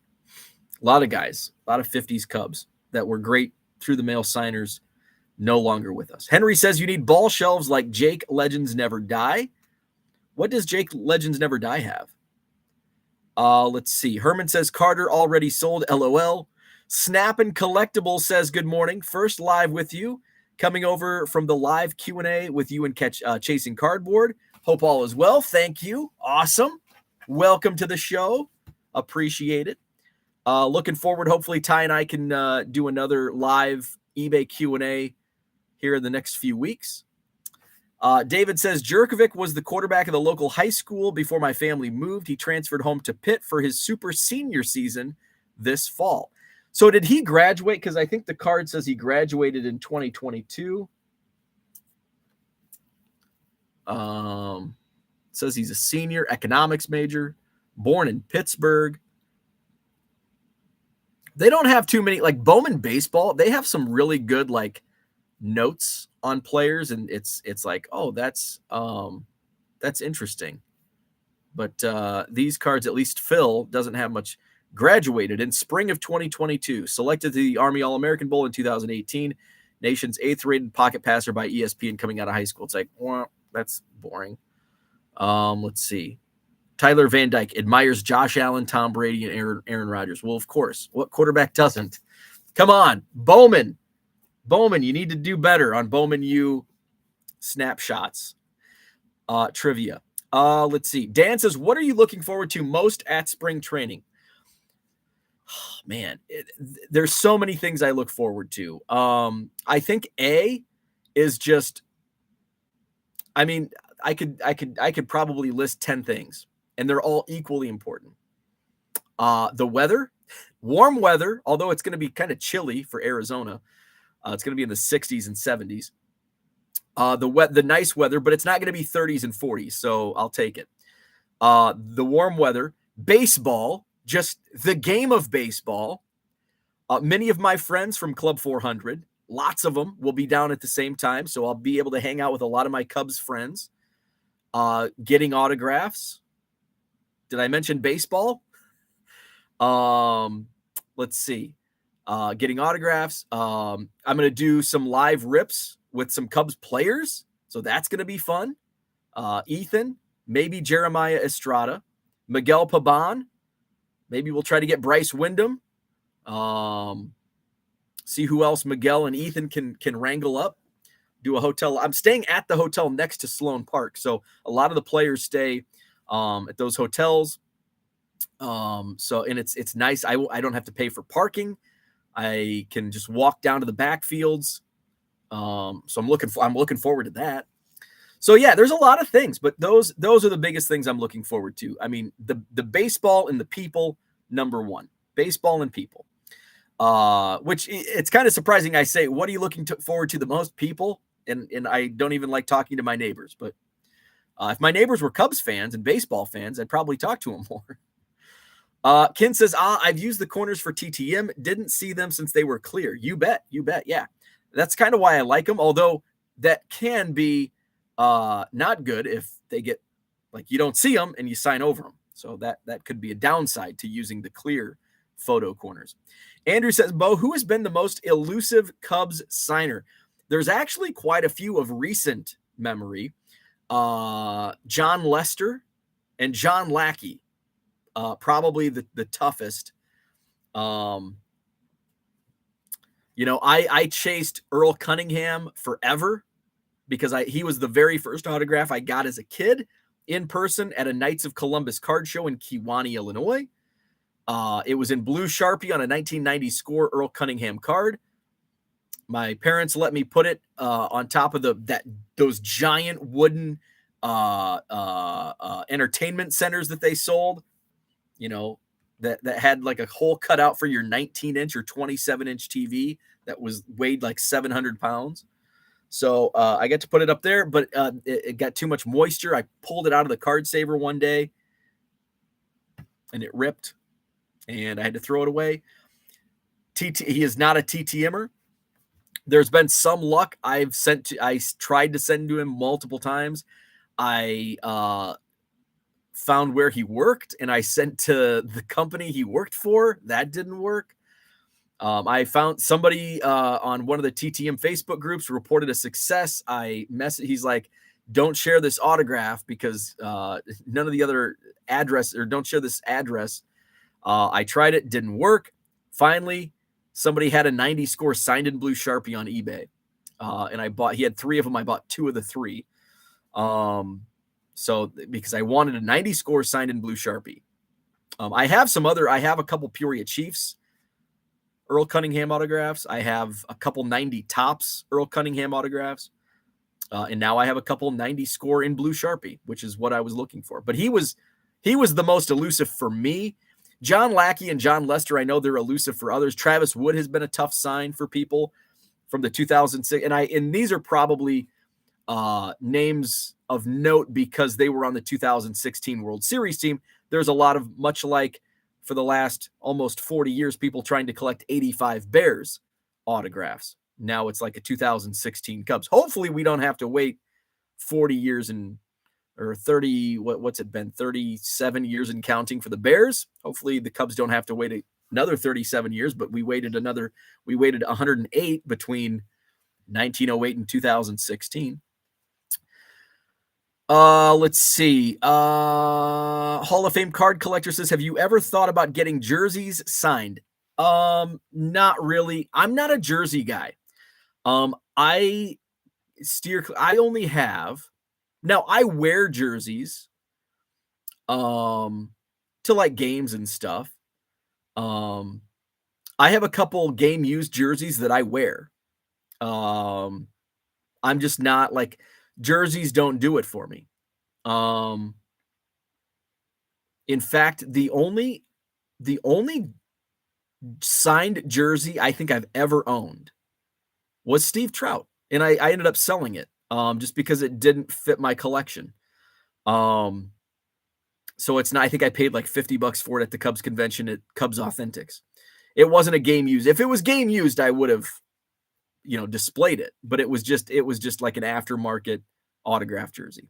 [SPEAKER 1] A lot of guys, a lot of 50s Cubs that were great through the mail signers, no longer with us. Henry says you need ball shelves like Jake Legends Never Die. What does Jake Legends Never Die have? Let's see. Herman says Carter already sold. LOL. Snap and Collectible says good morning. First live with you. Coming over from the live Q&A with you and Chasing Cardboard. Hope all is well. Thank you. Awesome. Welcome to the show. Appreciate it. Looking forward. Hopefully Ty and I can do another live eBay Q&A here in the next few weeks. David says Jurkovic was the quarterback of the local high school before my family moved. He transferred home to Pitt for his super senior season this fall. So did he graduate? Because I think the card says he graduated in 2022. Says he's a senior economics major, born in Pittsburgh. They don't have too many, like Bowman baseball. They have some really good like notes on players, and it's like, oh, that's interesting. But these cards, at least Phil doesn't have much. Graduated in spring of 2022, selected to the Army All-American Bowl in 2018, nation's 8th rated pocket passer by ESPN coming out of high school. It's like, well, that's boring. Let's see. Tyler Van Dyke admires Josh Allen, Tom Brady, and Aaron Rodgers. Well, of course, what quarterback doesn't? Come on, Bowman, you need to do better on Bowman U snapshots. Trivia. Let's see. Dan says, what are you looking forward to most at spring training? Oh, man, there's so many things I look forward to. I think A is just, I mean, I could probably list 10 things, and they're all equally important. The weather, warm weather, although it's going to be kind of chilly for Arizona. It's going to be in the 60s and 70s. The nice weather, but it's not going to be 30s and 40s, so I'll take it. The warm weather, baseball, just the game of baseball. Many of my friends from Club 400, lots of them, will be down at the same time, so I'll be able to hang out with a lot of my Cubs friends. Getting autographs. Did I mention baseball? Let's see. Getting autographs. I'm going to do some live rips with some Cubs players, so that's going to be fun. Ethan, maybe Jeremiah Estrada, Miguel Pabon. Maybe we'll try to get Bryce Wyndham. See who else Miguel and Ethan can wrangle up. Do a hotel. I'm staying at the hotel next to Sloan Park, so a lot of the players stay at those hotels. And it's nice. I don't have to pay for parking. I can just walk down to the backfields. So I'm looking forward to that. So yeah, there's a lot of things, but those are the biggest things I'm looking forward to. I mean, the baseball and the people, number one. Baseball and people. Which it's kind of surprising. I say, what are you looking forward to the most? People, and I don't even like talking to my neighbors. But if my neighbors were Cubs fans and baseball fans, I'd probably talk to them more. Ken says, I've used the corners for TTM. Didn't see them since they were clear. You bet. Yeah, that's kind of why I like them. Although that can be not good if they get like you don't see them and you sign over them. So that could be a downside to using the clear photo corners. Andrew says, Bo, who has been the most elusive Cubs signer? There's actually quite a few of recent memory. John Lester and John Lackey, probably the toughest. I chased Earl Cunningham forever because he was the very first autograph I got as a kid in person at a Knights of Columbus card show in Kewanee, Illinois. It was in blue Sharpie on a 1990 score Earl Cunningham card. My parents let me put it on top of those giant wooden entertainment centers that they sold. that had like a hole cut out for your 19-inch or 27-inch TV that was weighed like 700 pounds. So I got to put it up there, but it got too much moisture. I pulled it out of the card saver one day and it ripped and I had to throw it away. He is not a TTMer. There's been some luck. I tried to send to him multiple times. I found where he worked and I sent to the company he worked for. That didn't work. I found somebody on one of the TTM Facebook groups reported a success. He's like, don't share this autograph because none of the other address, or don't share this address. I tried it, didn't work. Finally, somebody had a 90 score signed in blue Sharpie on eBay. And he had 3 of them. I bought 2 of the 3. So because I wanted a 90 score signed in blue Sharpie. I have a couple Peoria Chiefs Earl Cunningham autographs. I have a couple 90 tops Earl Cunningham autographs. And now I have a couple 90 score in blue Sharpie, which is what I was looking for. But he was the most elusive for me. John Lackey and John Lester, I know they're elusive for others. Travis Wood has been a tough sign for people from the 2006. And these are probably names of note because they were on the 2016 World Series team. There's a lot of, much like for the last almost 40 years, people trying to collect 85 Bears autographs. Now it's like a 2016 Cubs. Hopefully we don't have to wait 40 years or 30, what's it been, 37 years and counting for the Bears. Hopefully the Cubs don't have to wait another 37 years, but we waited 108 between 1908 and 2016. Let's see. Hall of Fame card collector says, have you ever thought about getting jerseys signed? Not really. I'm not a jersey guy. I only have, now I wear jerseys, to like games and stuff. I have a couple game used jerseys that I wear. I'm just not like, jerseys don't do it for me. In fact, the only signed jersey I think I've ever owned was Steve Trout, and I ended up selling it just because it didn't fit my collection. So it's not, I think I paid like $50 for it at the Cubs convention at Cubs Authentics. It wasn't a game used. If it was game used, I would have, displayed it, but it was just like an aftermarket autograph jersey.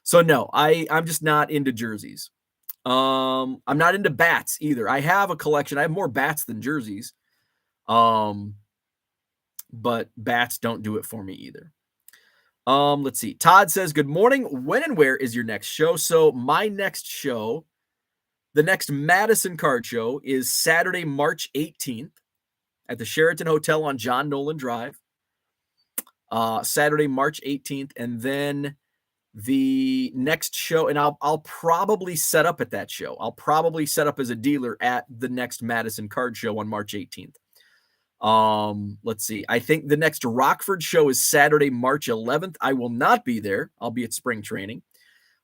[SPEAKER 1] So no, I'm just not into jerseys. I'm not into bats either. I have a collection. I have more bats than jerseys. But bats don't do it for me either. Let's see. Todd says, good morning. When and where is your next show? So my next show, the next Madison Card Show, is Saturday, March 18th at the Sheraton Hotel on John Nolan Drive. Saturday, March 18th. And then the next show, and I'll probably set up at that show. I'll probably set up as a dealer at the next Madison Card Show on March 18th. Let's see. I think the next Rockford show is Saturday, March 11th. I will not be there. I'll be at spring training.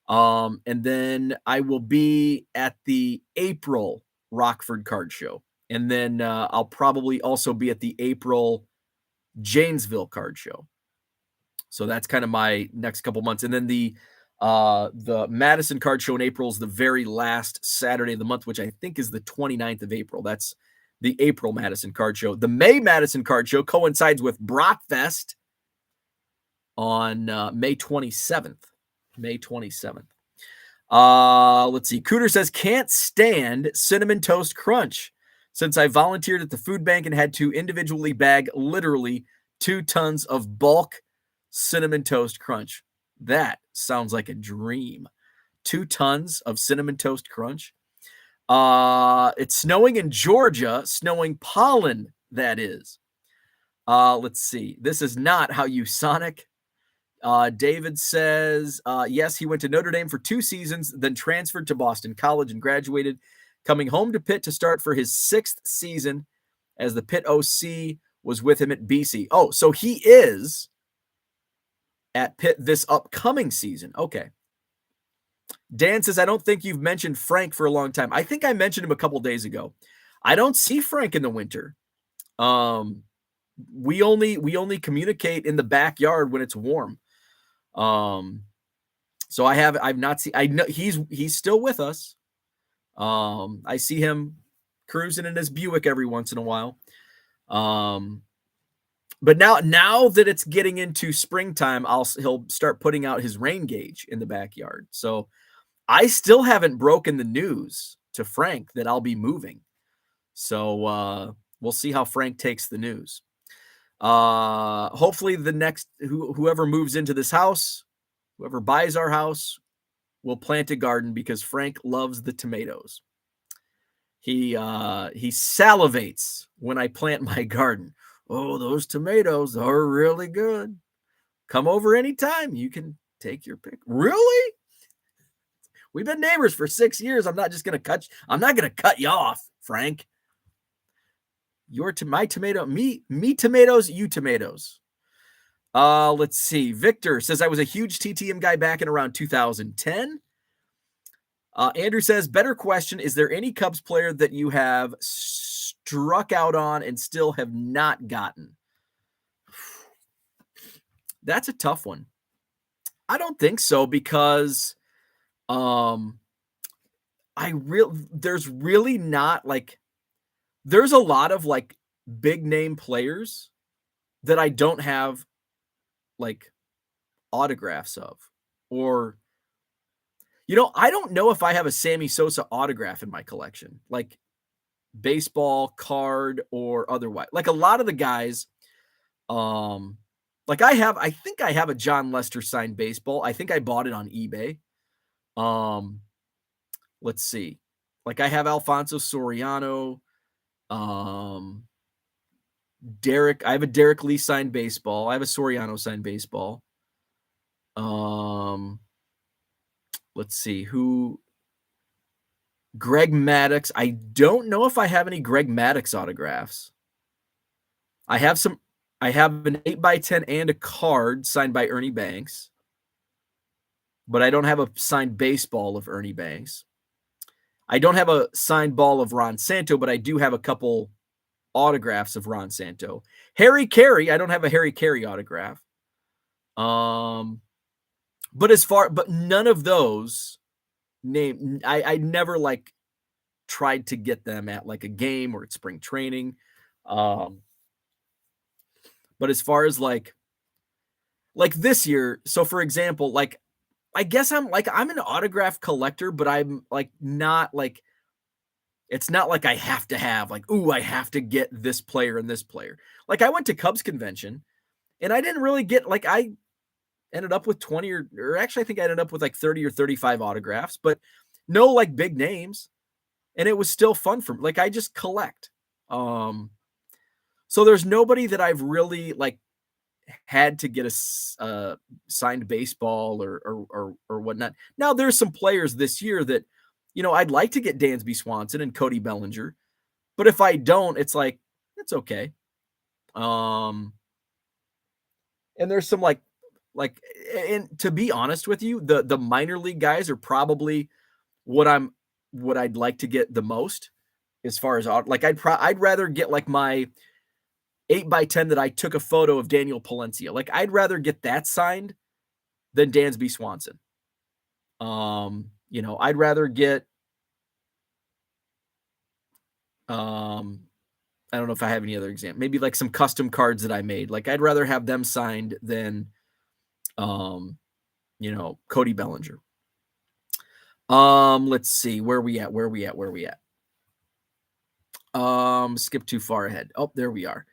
[SPEAKER 1] And then I will be at the April Rockford Card Show. And then I'll probably also be at the April Janesville Card Show. So that's kind of my next couple months. And then the Madison Card Show in April is the very last Saturday of the month, which I think is the 29th of April. That's the April Madison Card Show. The May Madison Card Show coincides with Brockfest on May 27th. May 27th. Let's see. Cooter says, can't stand Cinnamon Toast Crunch since I volunteered at the food bank and had to individually bag literally 2 tons of bulk Cinnamon Toast Crunch. That sounds like a dream. 2 tons of Cinnamon Toast Crunch. It's snowing in Georgia, snowing pollen, that is. Let's see. This is not how you Sonic. David says, yes, he went to Notre Dame for 2 seasons, then transferred to Boston College and graduated, coming home to Pitt to start for his 6th season as the Pitt OC was with him at BC. Oh, so he is at Pitt this upcoming season. Okay. Dan says, I don't think you've mentioned Frank for a long time. I think I mentioned him a couple days ago. I don't see Frank in the winter. We only communicate in the backyard when it's warm. So I've not seen. I know he's still with us. I see him cruising in his Buick every once in a while. But now that it's getting into springtime, he'll start putting out his rain gauge in the backyard. So I still haven't broken the news to Frank that I'll be moving. So we'll see how Frank takes the news. Hopefully the next whoever moves into this house, whoever buys our house, will plant a garden because Frank loves the tomatoes. He salivates when I plant my garden. Oh, those tomatoes are really good. Come over anytime. You can take your pick. Really? We've been neighbors for 6 years. I'm not going to cut you off, Frank. My tomato, me tomatoes, you tomatoes. Let's see. Victor says I was a huge TTM guy back in around 2010. Andrew says, better question. Is there any Cubs player that you have struck out on and still have not gotten? That's a tough one. I don't think so because there's really not like, there's a lot of like big name players that I don't have like autographs of, or I don't know if I have a Sammy Sosa autograph in my collection, like baseball card or otherwise. Like a lot of the guys, like I think I have a John Lester signed baseball. I think I bought it on eBay. Let's see. Like I have Alfonso Soriano, I have a Derek Lee signed baseball. I have a Soriano signed baseball. Let's see Greg Maddux. I don't know if I have any Greg Maddux autographs. I have an 8x10 and a card signed by Ernie Banks, but I don't have a signed baseball of Ernie Banks. I don't have a signed ball of Ron Santo, but I do have a couple autographs of Ron Santo. Harry Carey, I don't have a Harry Carey autograph. But none of those I never like tried to get them at like a game or at spring training. But as far as like this year, so for example, like I guess I'm an autograph collector, but I'm like not like, it's not like I have to have like, ooh, I have to get this player and this player. Like I went to Cubs convention and I didn't really get, like I ended up with 20 or actually I think I ended up with like 30 or 35 autographs, but no like big names. And it was still fun for me. Like I just collect. So there's nobody that I've really like had to get a signed baseball or whatnot. Now there's some players this year that, I'd like to get Dansby Swanson and Cody Bellinger, but if I don't, it's like, it's okay. And there's some like, and to be honest with you, the minor league guys are probably what I'd like to get the most as far as like, I'd rather get like my 8x10 that I took a photo of Daniel Palencia. Like I'd rather get that signed than Dansby Swanson. I'd rather get, I don't know if I have any other example, maybe like some custom cards that I made. Like I'd rather have them signed than, Cody Bellinger. Let's see, where we at? Skip too far ahead. Oh, there we are.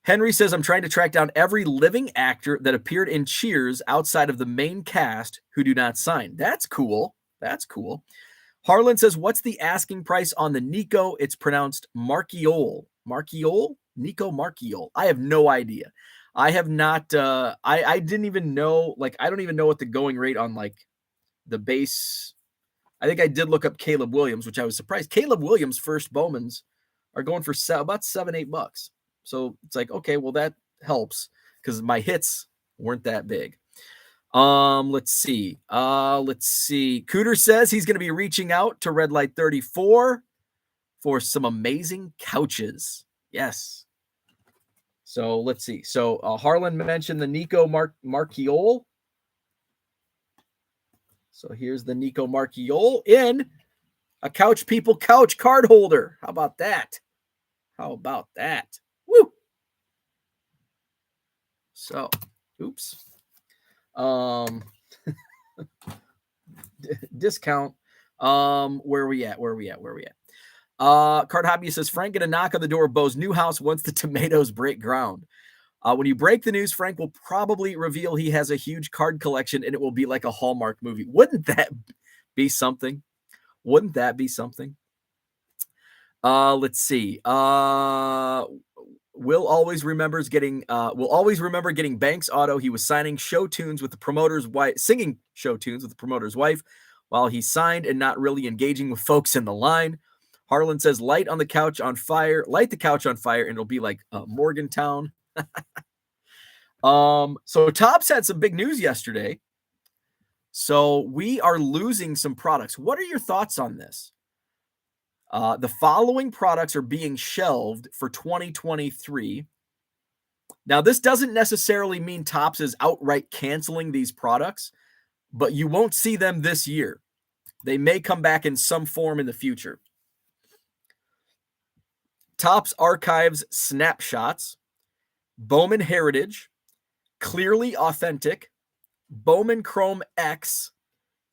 [SPEAKER 1] Henry says, I'm trying to track down every living actor that appeared in Cheers outside of the main cast who do not sign. That's cool. Harlan says, what's the asking price on the Nico? It's pronounced Marchiol. Nico Marchiol. I have no idea. I have not, I didn't even know, like, I don't even know what the going rate on like the base. I think I did look up Caleb Williams, which I was surprised. Caleb Williams' first Bowmans are going for about $7-8. So it's like, okay, well, that helps because my hits weren't that big. Let's see. Let's see. Cooter says he's going to be reaching out to Red Light 34 for some amazing couches. Yes. So let's see. So Harlan mentioned the Nico Marchiol. So here's the Nico Marchiol in a Couch People couch card holder. How about that? How about that? Woo! So, oops. Discount. Where are we at? Card Hobby says Frank get a knock on the door of Bo's new house once the tomatoes break ground. When you break the news, Frank will probably reveal he has a huge card collection and it will be like a Hallmark movie. Wouldn't that be something? Wouldn't that be something? Let's see. Will always remember getting Banks Auto. He was signing show tunes with the promoter's wife, singing show tunes with the promoter's wife while he signed and not really engaging with folks in the line. Harlan says, light the couch on fire, and it'll be like Morgantown. So Topps had some big news yesterday. So we are losing some products. What are your thoughts on this? The following products are being shelved for 2023. Now, this doesn't necessarily mean Topps is outright canceling these products, but you won't see them this year. They may come back in some form in the future. Topps Archives Snapshots, Bowman Heritage, Clearly Authentic, Bowman Chrome X,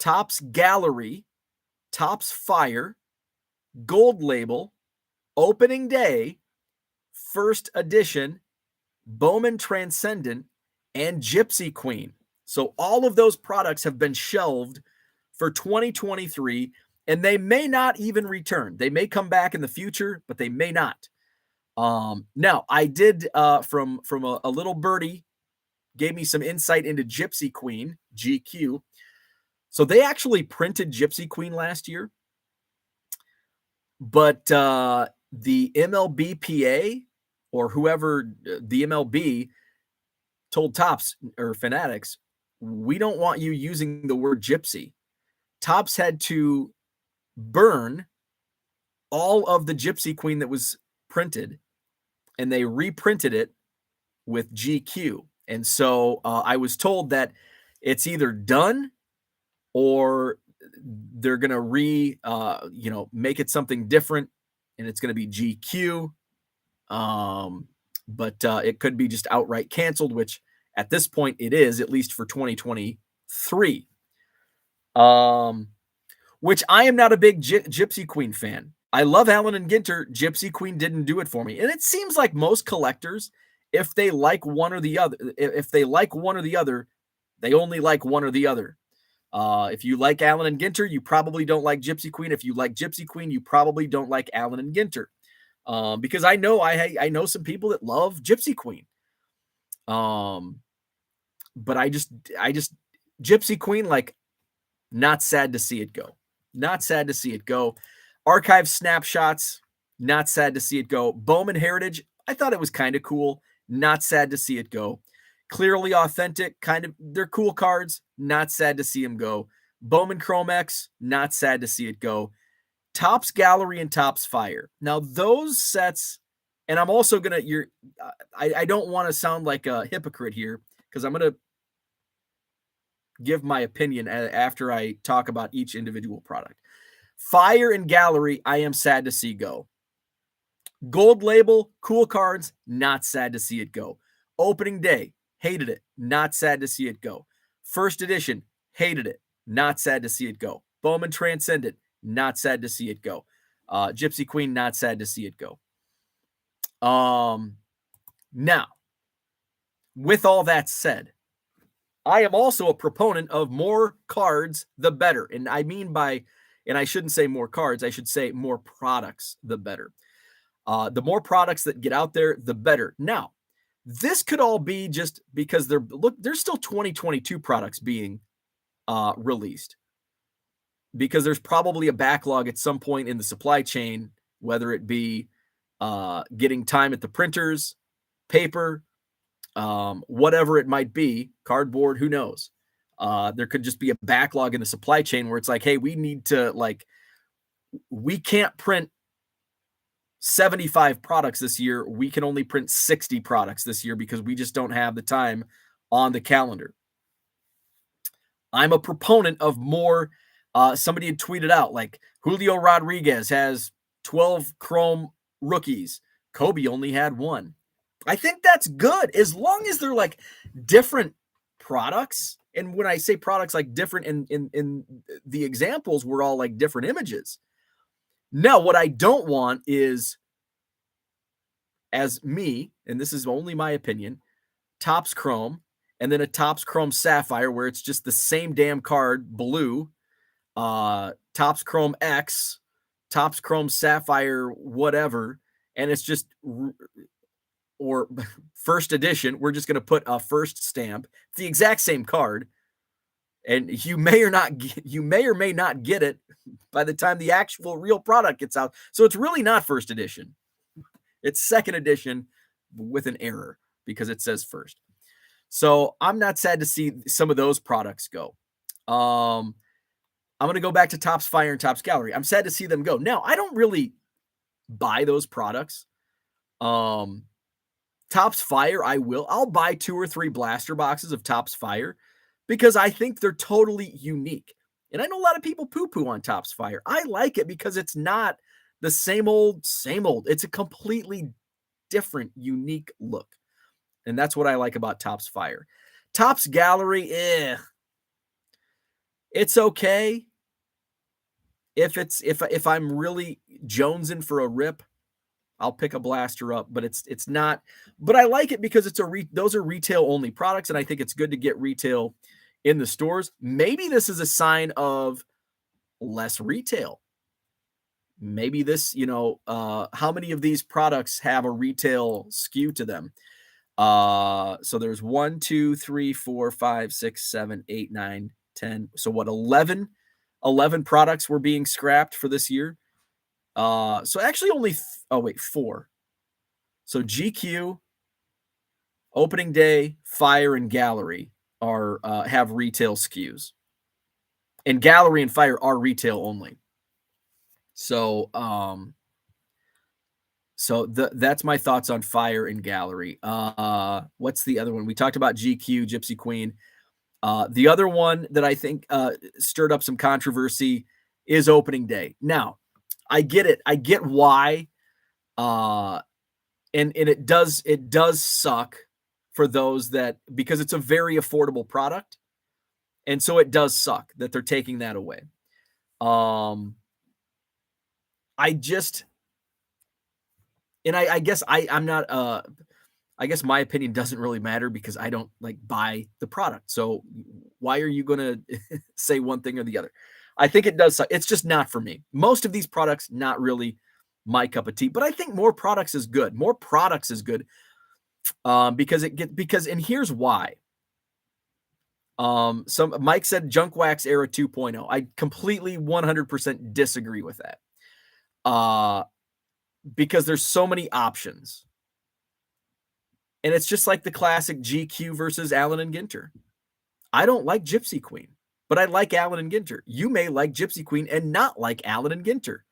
[SPEAKER 1] Topps Gallery, Topps Fire, Gold Label, Opening Day, First Edition, Bowman Transcendent, and Gypsy Queen. So all of those products have been shelved for 2023, and they may not even return. They may come back in the future, but they may not. Now, I did from a little birdie gave me some insight into Gypsy Queen, GQ. So they actually printed Gypsy Queen last year, but the MLBPA or whoever, the MLB, told Topps or Fanatics, we don't want you using the word gypsy. Topps had to burn all of the Gypsy Queen that was printed, and they reprinted it with GQ. And so I was told that it's either done or they're going to make it something different, and it's going to be GQ. But it could be just outright canceled, which at this point it is, at least for 2023. Which I am not a big Gypsy Queen fan. I love Allen and Ginter. Gypsy Queen didn't do it for me. And it seems like most collectors, if they like one or the other, they only like one or the other. If you like Allen and Ginter, you probably don't like Gypsy Queen. If you like Gypsy Queen, you probably don't like Allen and Ginter. Because I know some people that love Gypsy Queen. But I just Gypsy Queen, like, not sad to see it go. Not sad to see it go. Archive Snapshots, not sad to see it go. Bowman Heritage, I thought it was kind of cool. Not sad to see it go. Clearly Authentic, they're cool cards. Not sad to see them go. Bowman Chrome X, not sad to see it go. Topps Gallery and Topps Fire. Now those sets, and I'm also gonna. I don't want to sound like a hypocrite here because I'm gonna give my opinion after I talk about each individual product. Fire and Gallery, I am sad to see go. Gold Label, cool cards, not sad to see it go. Opening Day, hated it, not sad to see it go. First Edition, hated it, not sad to see it go. Bowman Transcendent, not sad to see it go. Gypsy Queen, not sad to see it go. Now, with all that said, I am also a proponent of more cards, the better. And I mean by, and I shouldn't say more cards, I should say more products, the better. The more products that get out there, the better. Now, this could all be just because there's still 2022 products being released, because there's probably a backlog at some point in the supply chain, whether it be getting time at the printers, paper, whatever it might be, cardboard, who knows. There could just be a backlog in the supply chain where it's like, hey, we can't print 75 products this year. We can only print 60 products this year because we just don't have the time on the calendar. I'm a proponent of more. Somebody had tweeted out like Julio Rodriguez has 12 Chrome rookies. Kobe only had one. I think that's good as long as they're like different products. And when I say products, like different in the examples were all like different images. Now, what I don't want is, as me, and this is only my opinion, Topps Chrome and then a Topps Chrome Sapphire where it's just the same damn card, blue, Topps Chrome X, Topps Chrome Sapphire, whatever, and it's just or first edition. We're just going to put a first stamp. It's the exact same card, and you may or may not get it by the time the actual real product gets out. So it's really not first edition. It's second edition with an error because it says first. So I'm not sad to see some of those products go. I'm going to go back to Topps Fire and Topps Gallery. I'm sad to see them go. Now, I don't really buy those products. Topps Fire, I'll buy 2 or 3 blaster boxes of Topps Fire because I think they're totally unique. And I know a lot of people poo-poo on Topps Fire. I like it because it's not the same old. It's a completely different, unique look. And that's what I like about Topps Fire. Topps Gallery, it's okay. If I'm really jonesing for a rip, I'll pick a blaster up, but it's not. But I like it because those are retail only products, and I think it's good to get retail in the stores. Maybe this is a sign of less retail. Maybe this, how many of these products have a retail SKU to them? So there's 1, 2, 3, 4, 5, 6, 7, 8, 9, 10. So what, 11 products were being scrapped for this year. So actually only, 4. So GQ, opening day, Fire, and Gallery are, have retail SKUs. And Gallery and Fire are retail only. So, that's my thoughts on Fire and Gallery. What's the other one? We talked about GQ, Gypsy Queen. The other one that I think stirred up some controversy is opening day. Now, I get it. I get why. And it does suck for those because it's a very affordable product. And so it does suck that they're taking that away. I guess I'm not, I guess my opinion doesn't really matter because I don't buy the product. So why are you going to say one thing or the other? I think it does suck. It's just not for me. Most of these products, not really my cup of tea, but I think more products is good. More products is good. Because here's why. Mike said junk wax era 2.0. I completely 100% disagree with that. Because there's so many options. And it's just like the classic GQ versus Allen and Ginter. I don't like Gypsy Queen, but I like Allen and Ginter. You may like Gypsy Queen and not like Allen and Ginter.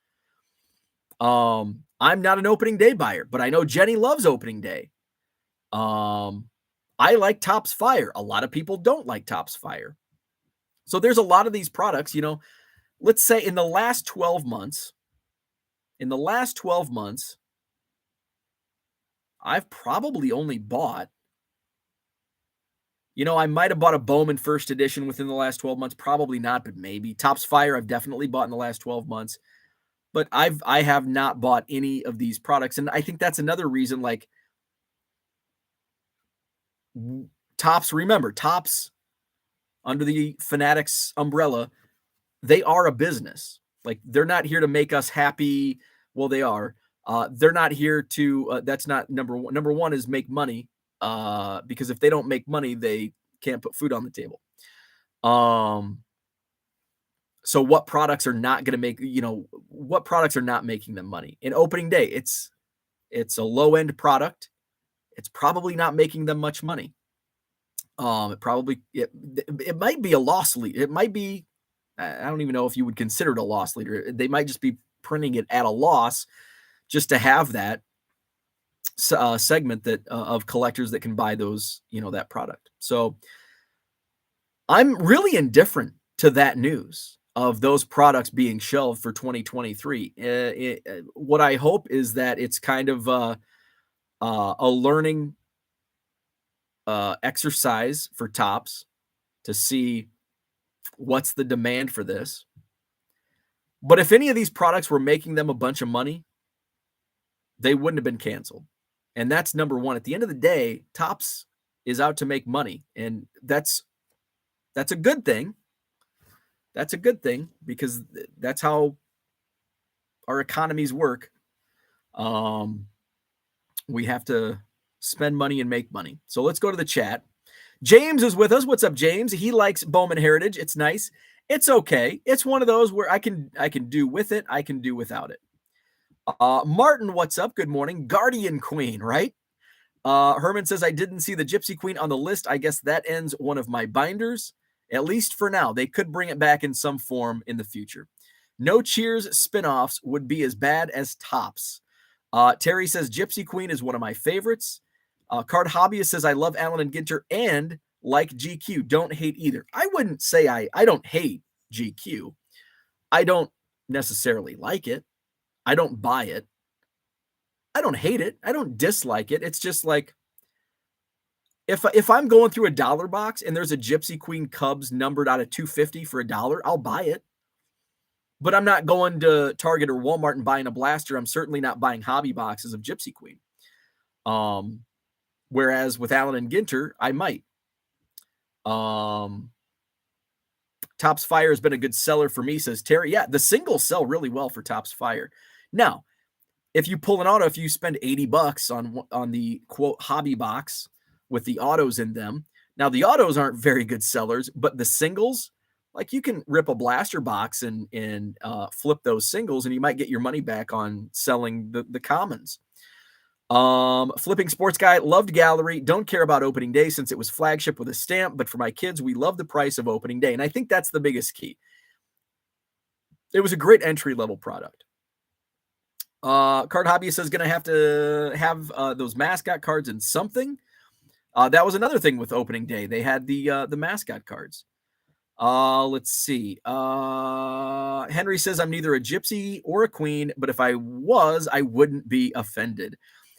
[SPEAKER 1] I'm not an opening day buyer, but I know Jenny loves opening day. I like Topps Fire. A lot of people don't like Topps Fire. So there's a lot of these products, let's say in the last 12 months, I've probably only bought, I might have bought a Bowman first edition within the last 12 months. Probably not, but maybe. Topps Fire I've definitely bought in the last 12 months. But I have not bought any of these products. And I think that's another reason, Topps, remember, Topps, under the Fanatics umbrella, they are a business. They're not here to make us happy. Well, they are. They're not here to, that's not number one. Number one is make money, because if they don't make money, they can't put food on the table. So what products are not going to make, what products are not making them money? In opening day, it's a low-end product. It's probably not making them much money. It might be a loss lead. It might be, I don't even know if you would consider it a loss leader. They might just be printing it at a loss just to have that segment that of collectors that can buy those, that product. So I'm really indifferent to that news of those products being shelved for 2023. What I hope is that it's kind of a learning exercise for Tops to see what's the demand for this. But if any of these products were making them a bunch of money, they wouldn't have been canceled. And that's number one. At the end of the day, Tops is out to make money, and that's a good thing. That's a good thing because that's how our economies work. We have to spend money and make money. So let's go to the chat. James is with us. What's up, James? He likes Bowman Heritage. It's nice. It's okay. It's one of those where I can do with it. I can do without it. Martin, what's up? Good morning. Guardian Queen, right? Herman says, I didn't see the Gypsy Queen on the list. I guess that ends one of my binders, at least for now. They could bring it back in some form in the future. No Cheers spinoffs would be as bad as Tops. Terry says, Gypsy Queen is one of my favorites. Card Hobbyist says, I love Allen and Ginter and like GQ. Don't hate either. I wouldn't say I don't hate GQ. I don't necessarily like it. I don't buy it. I don't hate it. I don't dislike it. It's just like if I'm going through a dollar box and there's a Gypsy Queen Cubs numbered out of 250 for $1, I'll buy it. But I'm not going to Target or Walmart and buying a blaster. I'm certainly not buying hobby boxes of Gypsy Queen. Whereas with Allen and Ginter, I might. Tops Fire has been a good seller for me, says Terry. Yeah, the singles sell really well for Tops Fire. Now, if you pull an auto, if you spend $80 on the quote hobby box with the autos in them, now the autos aren't very good sellers, but the singles, like you can rip a blaster box and flip those singles, and you might get your money back on selling the commons. Flipping Sports Guy, loved Gallery. Don't care about opening day since it was flagship with a stamp, but for my kids, we love the price of opening day. And I think that's the biggest key. It was a great entry-level product. Card Hobbyist is going to have those mascot cards in something. That was another thing with opening day. They had the mascot cards. Let's see. Henry says, I'm neither a gypsy or a queen, but if I was, I wouldn't be offended.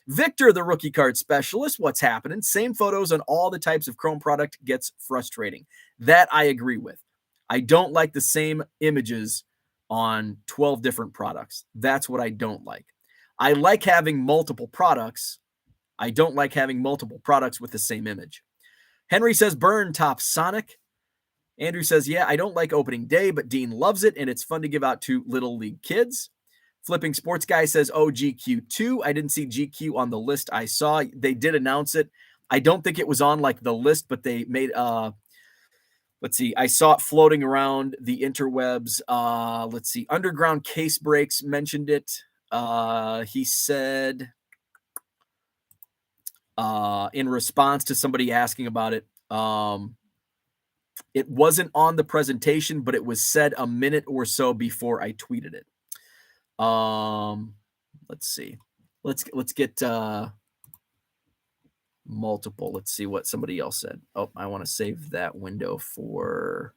[SPEAKER 1] Victor, the rookie card specialist, what's happening? Same photos on all the types of Chrome product gets frustrating. That I agree with. I don't like the same images on 12 different products. That's what I don't like. I like having multiple products. I don't like having multiple products with the same image. Henry says, burn top Sonic. Andrew says, yeah, I don't like opening day, but Dean loves it, and it's fun to give out to Little League kids. Flipping Sports Guy says, oh, GQ2. I didn't see GQ on the list I saw. They did announce it. I don't think it was on like the list, but they made, let's see. I saw it floating around the interwebs. Let's see. Underground Case Breaks mentioned it. He said, in response to somebody asking about it, it wasn't on the presentation, but it was said a minute or so before I tweeted it. Let's see. Let's get multiple. Let's see what somebody else said. Oh, I want to save that window for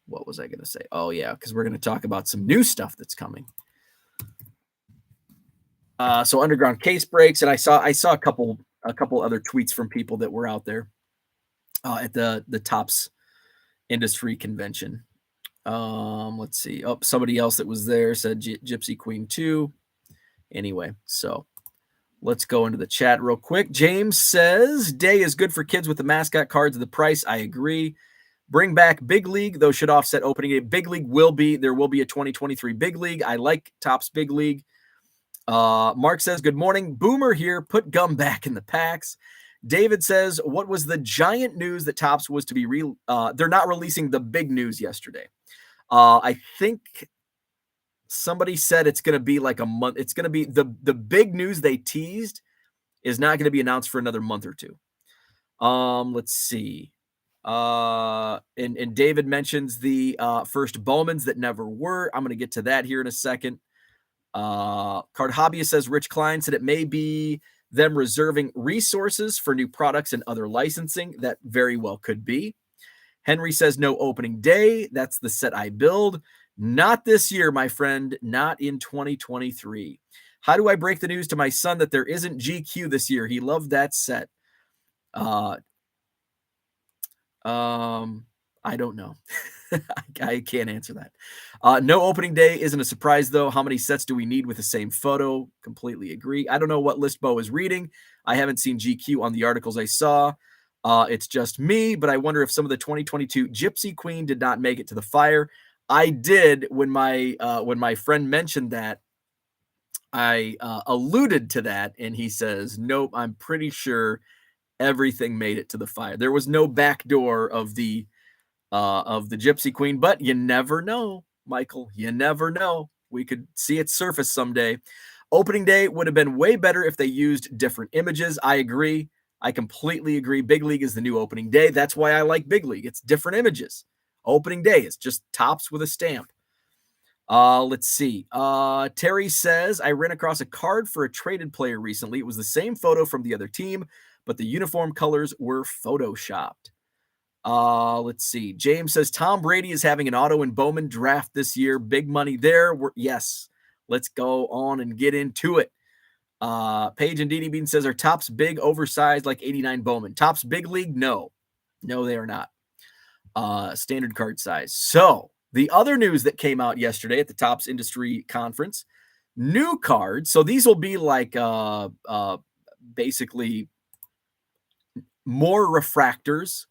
[SPEAKER 1] what was I going to say? Oh yeah, because we're going to talk about some new stuff that's coming. So Underground Case Breaks, and I saw a couple other tweets from people that were out there at the Tops industry convention. Let's see. Oh, somebody else that was there said Gypsy Queen 2. Anyway, so let's go into the chat real quick. James says, day is good for kids with the mascot cards of the price. I agree. Bring back Big League. Those should offset opening day. Big League there will be a 2023 Big League. I like Topps Big League. Mark says, good morning. Boomer here. Put gum back in the packs. David says, what was the giant news that Topps was to be they're not releasing the big news yesterday. I think somebody said it's going to be like a month. It's going to be the big news they teased is not going to be announced for another month or two. Let's see. And David mentions the first Bowmans that never were. I'm going to get to that here in a second. Card Hobbyist says Rich Klein said it may be them reserving resources for new products and other licensing. That very well could be. Henry says no opening day. That's the set I build. Not this year, my friend. Not in 2023. How do I break the news to my son that there isn't GQ this year? He loved that set. I don't know. I can't answer that. No opening day isn't a surprise, though. How many sets do we need with the same photo? Completely agree. I don't know what list Bo is reading. I haven't seen GQ on the articles I saw. It's just me, but I wonder if some of the 2022 Gypsy Queen did not make it to the fire. I did when my friend mentioned that. I alluded to that, and he says, nope, I'm pretty sure everything made it to the fire. There was no back door of the Gypsy Queen, but you never know, Michael. You never know. We could see it surface someday. Opening day would have been way better if they used different images. I agree. I completely agree. Big League is the new opening day. That's why I like Big League. It's different images. Opening day is just tops with a stamp. Let's see. Terry says, I ran across a card for a traded player recently. It was the same photo from the other team, but the uniform colors were photoshopped. Let's see. James says Tom Brady is having an auto and Bowman draft this year. Big money there. Yes. Let's go on and get into it. Paige and DD Bean says, are tops big, oversized like 89 Bowman? Tops big league? No, they are not. Standard card size. So the other news that came out yesterday at the Topps Industry Conference, new cards. So these will be like basically more refractors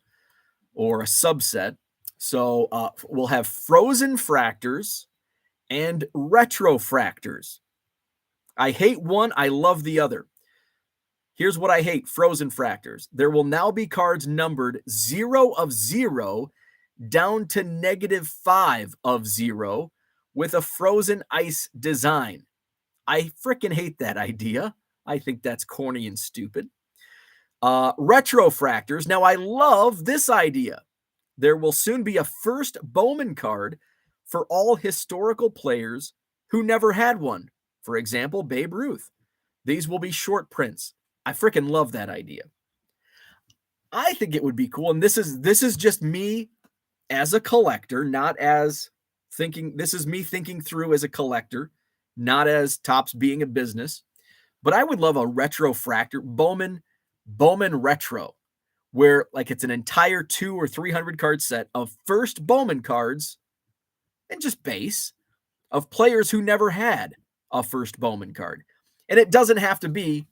[SPEAKER 1] or a subset. So we'll have frozen fractors and retrofractors. I hate one. I love the other. Here's what I hate. Frozen fractors. There will now be cards numbered 0 of 0 down to -5 of 0 with a frozen ice design. I freaking hate that idea. I think that's corny and stupid. Retrofractors. Now, I love this idea. There will soon be a first Bowman card for all historical players who never had one. For example, Babe Ruth. These will be short prints. I freaking love that idea. I think it would be cool. And this is just me as a collector, not as thinking. This is me thinking through as a collector, not as Topps being a business. But I would love a retrofractor Bowman retro, where like it's an entire 200 or 300 card set of first Bowman cards and just base of players who never had a first Bowman card. And it doesn't have to be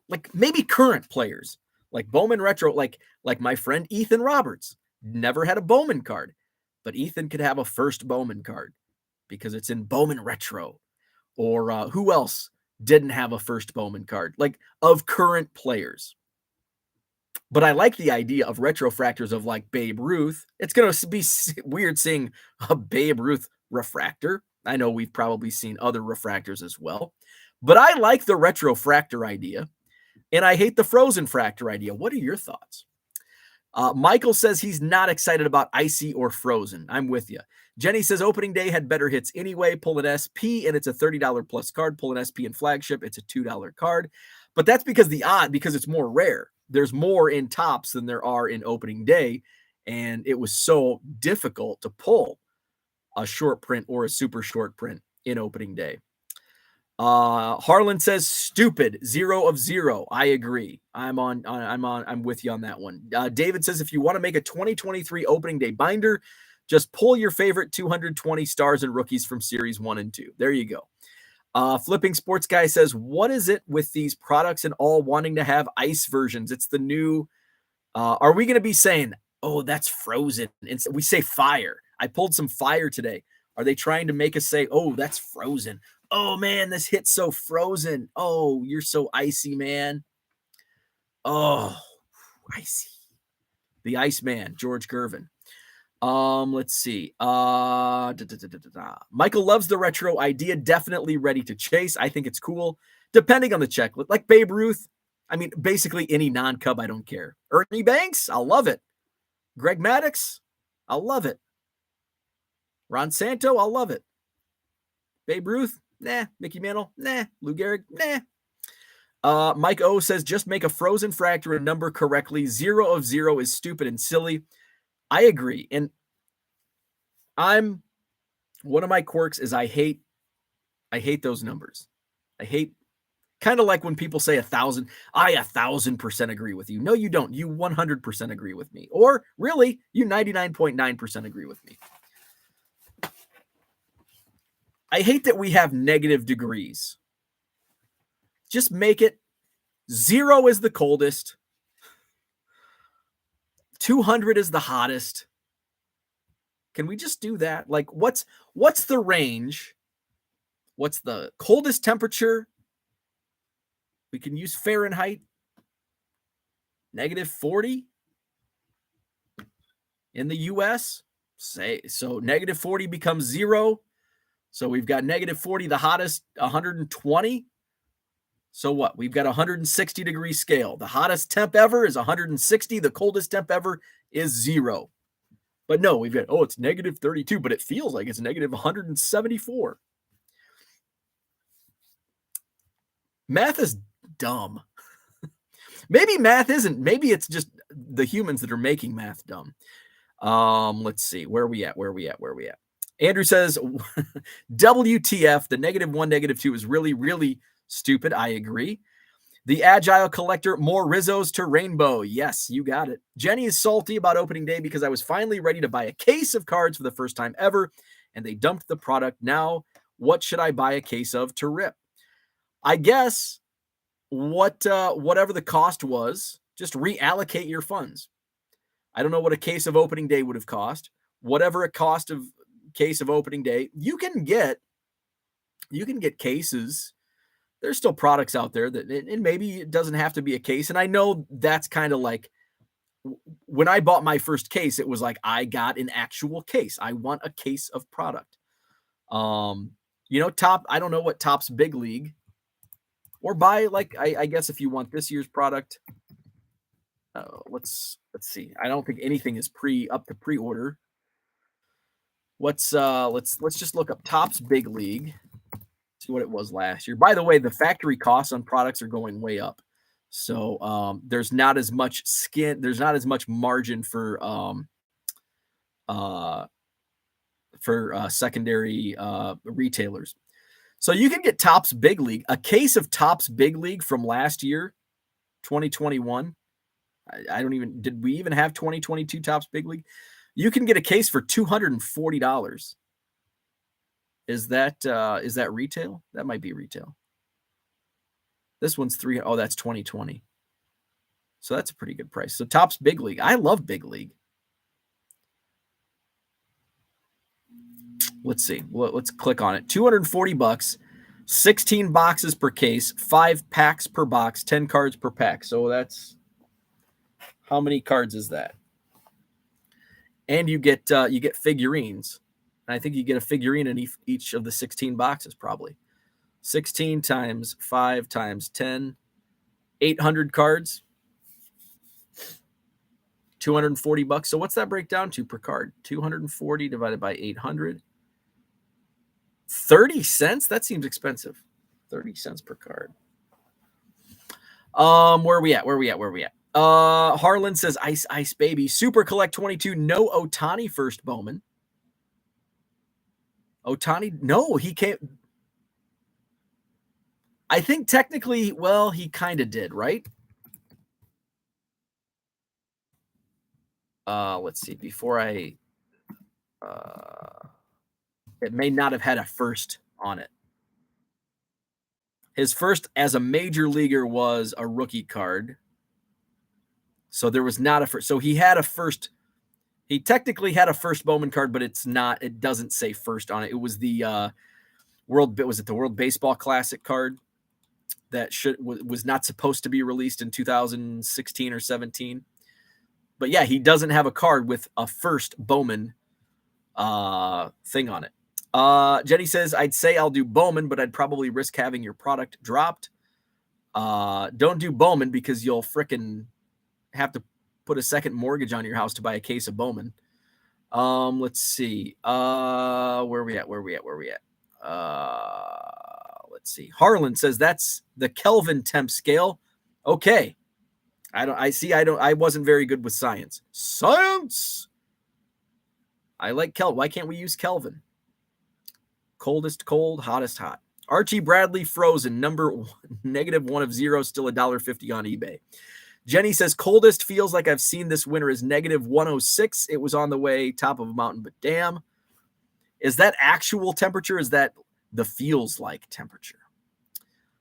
[SPEAKER 1] like maybe current players, like Bowman retro, like my friend Ethan Roberts never had a Bowman card, but Ethan could have a first Bowman card because it's in Bowman retro. Or who else didn't have a first Bowman card, like of current players? But I like the idea of retrofractors of like Babe Ruth. It's going to be weird seeing a Babe Ruth refractor. I know we've probably seen other refractors as well, but I like the retrofractor idea, and I hate the frozen fractor idea. What are your thoughts? Michael says he's not excited about icy or frozen. I'm with you. Jenny says opening day had better hits anyway. Pull an SP and it's a $30 plus card. Pull an SP in flagship. It's a $2 card. But that's because because it's more rare. There's more in Topps than there are in opening day. And it was so difficult to pull a short print or a super short print in opening day. Harlan says stupid 0 of 0. I agree. I'm with you on that one. David says if you want to make a 2023 opening day binder, just pull your favorite 220 stars and rookies from series 1 and 2. There you go. Flipping Sports Guy says, what is it with these products and all wanting to have ice versions? It's the new, are we going to be saying, oh, that's frozen? And we say fire. I pulled some fire today. Are they trying to make us say, oh, that's frozen? Oh, man, this hit's so frozen. Oh, you're so icy, man. Oh, icy. The Iceman, George Gervin. Let's see. Michael loves the retro idea. Definitely ready to chase. I think it's cool. Depending on the checklist. Like Babe Ruth, I mean, basically any non-Cub, I don't care. Ernie Banks, I'll love it. Greg Maddux, I'll love it. Ron Santo, I'll love it. Babe Ruth, nah. Mickey Mantle, nah. Lou Gehrig, nah. Mike O says, just make a frozen fractor and number correctly. 0 of 0 is stupid and silly. I agree. And one of my quirks is I hate those numbers. I hate, kind of like when people say 1,000, I 1,000% agree with you. No, you don't. You 100% agree with me. Or really, you 99.9% agree with me. I hate that we have negative degrees. Just make it 0 is the coldest. 200 is the hottest. Can we just do that? Like, what's the range? What's the coldest temperature? We can use Fahrenheit. -40 in the US. Say so -40 becomes 0. So we've got -40, the hottest 120. So what? We've got a 160 degree scale. The hottest temp ever is 160. The coldest temp ever is 0. But no, we've got, it's -32, but it feels like it's -174. Math is dumb. Maybe math isn't. Maybe it's just the humans that are making math dumb. Let's see. Where are we at? Andrew says, WTF, the -1, -2 is really, really stupid. I agree. The Agile Collector, more Rizzos to Rainbow. Yes, you got it. Jenny is salty about opening day because I was finally ready to buy a case of cards for the first time ever, and they dumped the product. Now, what should I buy a case of to rip? I guess whatever the cost was, just reallocate your funds. I don't know what a case of opening day would have cost. Whatever a cost of case of opening day, you can get cases. There's still products out there that, and maybe it doesn't have to be a case. And I know that's kind of like when I bought my first case, it was like, I got an actual case. I want a case of product. I don't know what Topps Big League, or buy, like, I guess if you want this year's product, let's see. I don't think anything is up to pre-order. Let's just look up Topps Big League. See what it was last year. By the way, the factory costs on products are going way up. So there's not as much margin for secondary retailers. So you can get Topps Big League, a case of Topps Big League from last year, 2021. Did we even have 2022 Topps Big League? You can get a case for $240. Is that retail? That might be retail. This one's that's 2020. So that's a pretty good price. So Topps Big League. I love Big League. Let's see. Let's click on it. $240, 16 boxes per case, 5 packs per box, 10 cards per pack. So that's, how many cards is that? And you get figurines. And I think you get a figurine in each of the 16 boxes, probably. 16 times 5 times 10, 800 cards, $240. So what's that break down to per card? 240 divided by 800. 30 cents? That seems expensive. 30 cents per card. Where are we at? Harlan says, Ice Baby. Super Collect 22. No Ohtani first, Bowman. Ohtani, no, he can't. I think technically, well, he kind of did, right? Let's see. Before it may not have had a first on it. His first as a major leaguer was a rookie card. So there was not a first. So he had a first. He technically had a first Bowman card, but it doesn't say first on it. It was the the World Baseball Classic card that was not supposed to be released in 2016 or 17. But yeah, he doesn't have a card with a first Bowman thing on it. Jenny says, I'd say I'll do Bowman, but I'd probably risk having your product dropped. Don't do Bowman because you'll frickin' have to put a second mortgage on your house to buy a case of Bowman. Let's see. Where are we at? Let's see. Harlan says that's the Kelvin temp scale. Okay. I wasn't very good with science. Science. I like Kelvin. Why can't we use Kelvin? Coldest cold, hottest hot. Archie Bradley frozen, number -1 of 0, still $1.50 on eBay. Jenny says coldest feels like I've seen this winter is -106. It was on the way top of a mountain, but damn. Is that actual temperature? Is that the feels like temperature?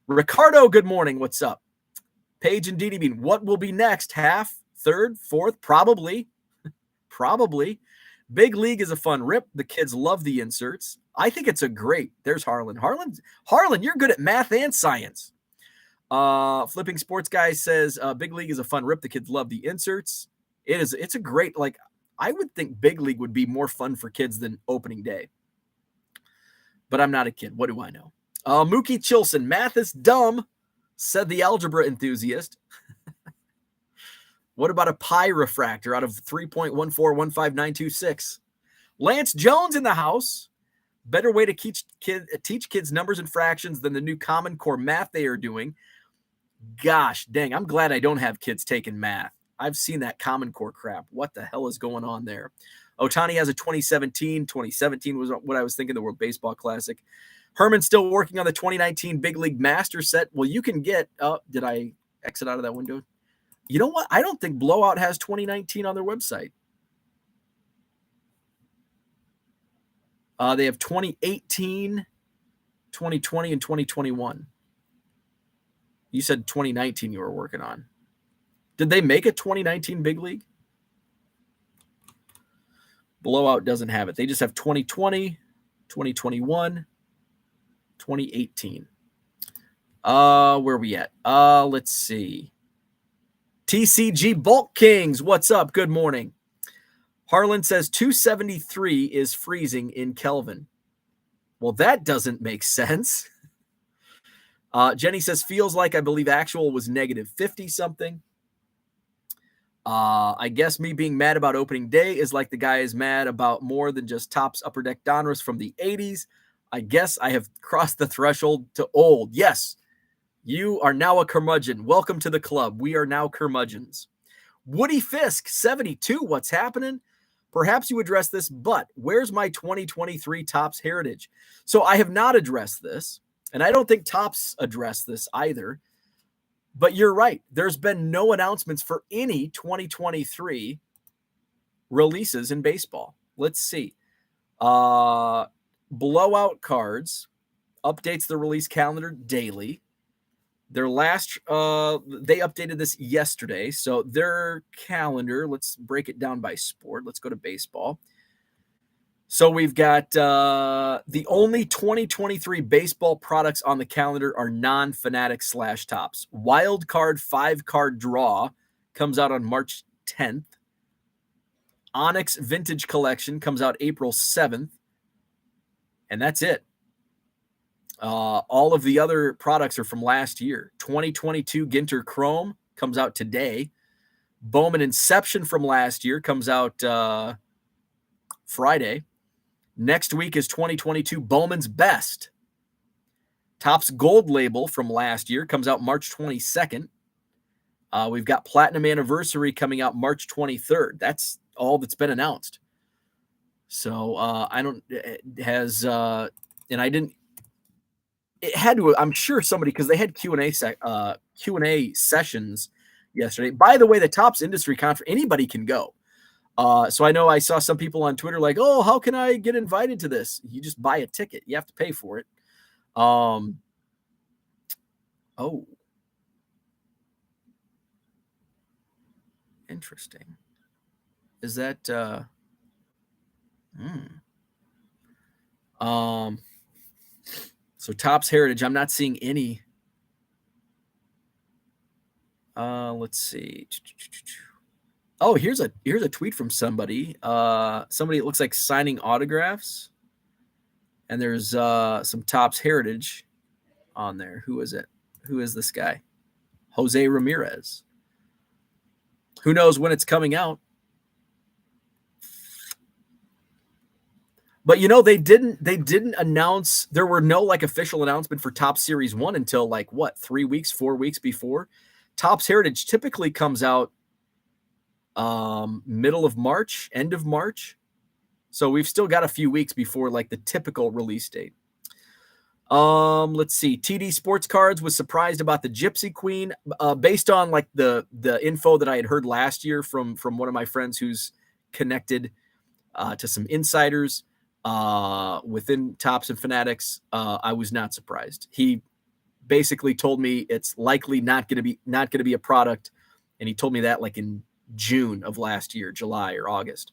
[SPEAKER 1] Ricardo, good morning. What's up? Paige and Didi Bean, what will be next? Half, third, fourth? Probably. Probably. Big League is a fun rip. The kids love the inserts. I think it's a great. There's Harlan. Harlan, you're good at math and science. Flipping Sports Guy says Big League is a fun rip. The kids love the inserts. It's a great, like, I would think Big League would be more fun for kids than opening day. But I'm not a kid. What do I know? Mookie Chilson, math is dumb, said the algebra enthusiast. What about a pi refractor out of 3.1415926? Lance Jones in the house. Better way to teach kids numbers and fractions than the new Common Core math they are doing. Gosh, dang, I'm glad I don't have kids taking math. I've seen that Common Core crap. What the hell is going on there? Otani has a 2017. 2017 was what I was thinking, the World Baseball Classic. Herman's still working on the 2019 Big League Master set. Well, you can get, did I exit out of that window? You know what? I don't think Blowout has 2019 on their website. They have 2018, 2020, and 2021. You said 2019 you were working on. Did they make a 2019 Big League? Blowout doesn't have it. They just have 2020, 2021, 2018. Where are we at? Let's see. TCG Bulk Kings, what's up? Good morning. Harlan says 273 is freezing in Kelvin. Well, that doesn't make sense. Jenny says feels like I believe actual was -50 something. I guess me being mad about opening day is like the guy is mad about more than just Topps Upper Deck Donruss from the 80s. I guess I have crossed the threshold to old. Yes, you are now a curmudgeon. Welcome to the club. We are now curmudgeons. Woody Fisk, 72. What's happening? Perhaps you address this, but where's my 2023 Topps Heritage? So I have not addressed this, and I don't think Topps addressed this either. But you're right. There's been no announcements for any 2023 releases in baseball. Let's see. Blowout Cards updates the release calendar daily. Their last, they updated this yesterday. So their calendar, let's break it down by sport. Let's go to baseball. So we've got the only 2023 baseball products on the calendar are non-Fanatic / Topps. Wild Card 5-card draw comes out on March 10th. Onyx Vintage Collection comes out April 7th. And that's it. All of the other products are from last year. 2022 Ginter Chrome comes out today. Bowman Inception from last year comes out Friday. Next week is 2022 Bowman's Best. Topps Gold Label from last year comes out March 22nd. We've got Platinum Anniversary coming out March 23rd. That's all that's been announced. So it had to, I'm sure somebody, because they had Q&A sessions yesterday. By the way, the Topps Industry Conference, anybody can go. So I know I saw some people on Twitter like, oh, how can I get invited to this? You just buy a ticket. You have to pay for it. Interesting. Is that, so Topps Heritage, I'm not seeing any. Let's see. Oh, here's a tweet from somebody. Somebody, it looks like signing autographs. And there's some Topps Heritage on there. Who is it? Who is this guy? Jose Ramirez. Who knows when it's coming out? But they didn't announce. There were no official announcement for Topps Series 1 until 4 weeks before. Topps Heritage typically comes out middle of March, end of March. So we've still got a few weeks before the typical release date. Let's see. TD Sports Cards was surprised about the Gypsy Queen, based on the info that I had heard last year from one of my friends who's connected to some insiders within Topps and Fanatics. I was not surprised. He basically told me it's likely not going to be a product, and he told me that in June of last year, July or August.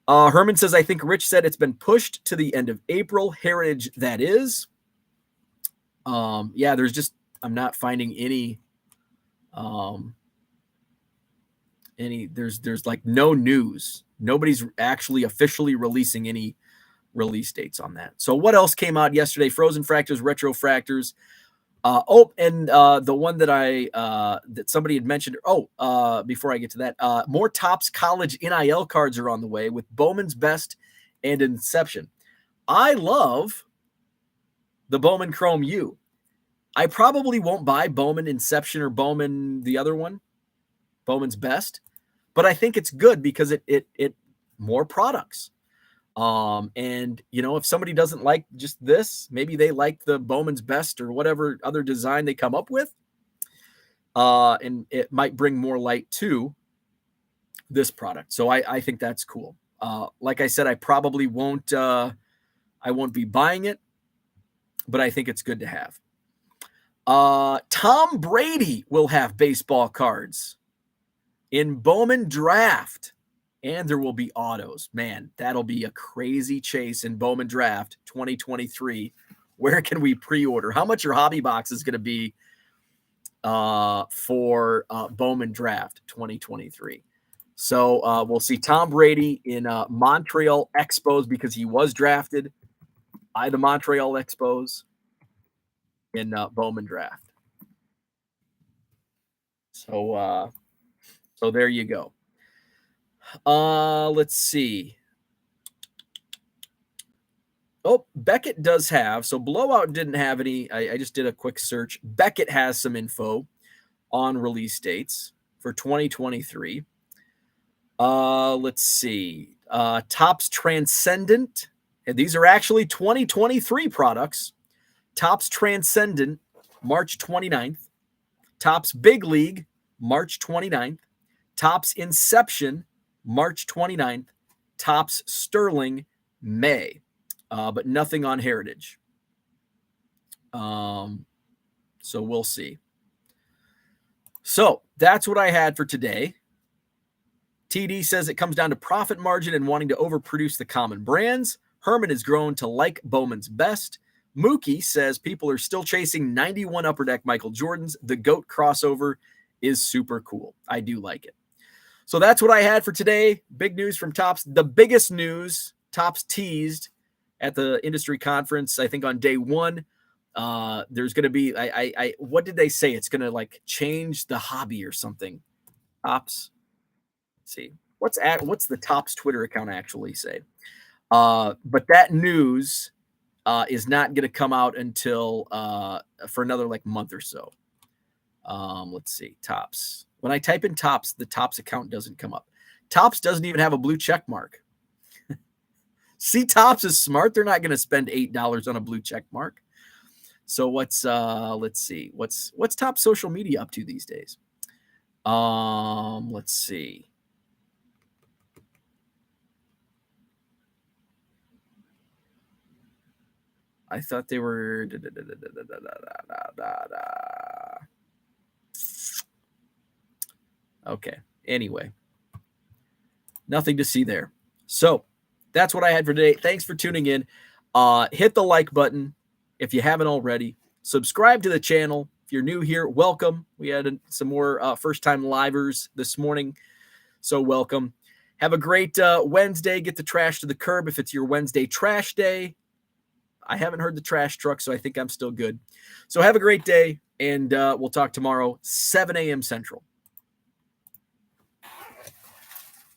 [SPEAKER 1] Herman says, I think Rich said it's been pushed to the end of April. Heritage, that is. Yeah, I'm not finding any there's no news. Nobody's actually officially releasing any release dates on that. So what else came out yesterday? Frozen Fractors, Retro Fractors. And the one that that somebody had mentioned. Before I get to that, more Topps College NIL cards are on the way with Bowman's Best and Inception. I love the Bowman Chrome U. I probably won't buy Bowman Inception or Bowman the other one, Bowman's Best, but I think it's good because it more products. And if somebody doesn't like just this, maybe they like the Bowman's Best or whatever other design they come up with. And it might bring more light to this product. So I think that's cool. Like I said, I probably won't be buying it, but I think it's good to have. Tom Brady will have baseball cards in Bowman Draft. And there will be autos. Man, that'll be a crazy chase in Bowman Draft 2023. Where can we pre-order? How much your hobby box is going to be for Bowman Draft 2023? So we'll see Tom Brady in Montreal Expos because he was drafted by the Montreal Expos in Bowman Draft. So there you go. Let's see. Beckett does have, so Blowout didn't have any. I just did a quick search. Beckett has some info on release dates for 2023. Let's see. Topps Transcendent, and these are actually 2023 products. Topps Transcendent, March 29th. Topps Big League, March 29th. Topps Inception, March 29th, Topps Sterling, May, but nothing on Heritage. So we'll see. So that's what I had for today. TD says it comes down to profit margin and wanting to overproduce the common brands. Herman has grown to like Bowman's Best. Mookie says people are still chasing 91 Upper Deck Michael Jordans. The GOAT crossover is super cool. I do like it. So that's what I had for today. Big news from Topps. The biggest news Topps teased at the industry conference, I think on day one. There's going to be, what did they say? It's going to change the hobby or something. Topps. Let's see. What's the Topps Twitter account actually say? But that news is not going to come out until for another month or so. Let's see. Topps. When I type in Topps, the Topps account doesn't come up. Topps doesn't even have a blue check mark. See, Topps is smart. They're not going to spend $8 on a blue check mark. So let's see. What's Topps social media up to these days? Let's see. I thought they were Okay. Anyway, nothing to see there. So that's what I had for today. Thanks for tuning in. Hit the like button if you haven't already. Subscribe to the channel. If you're new here, welcome. We had some more first-time livers this morning, so welcome. Have a great Wednesday. Get the trash to the curb if it's your Wednesday trash day. I haven't heard the trash truck, so I think I'm still good. So have a great day. And we'll talk tomorrow, 7 a.m. Central.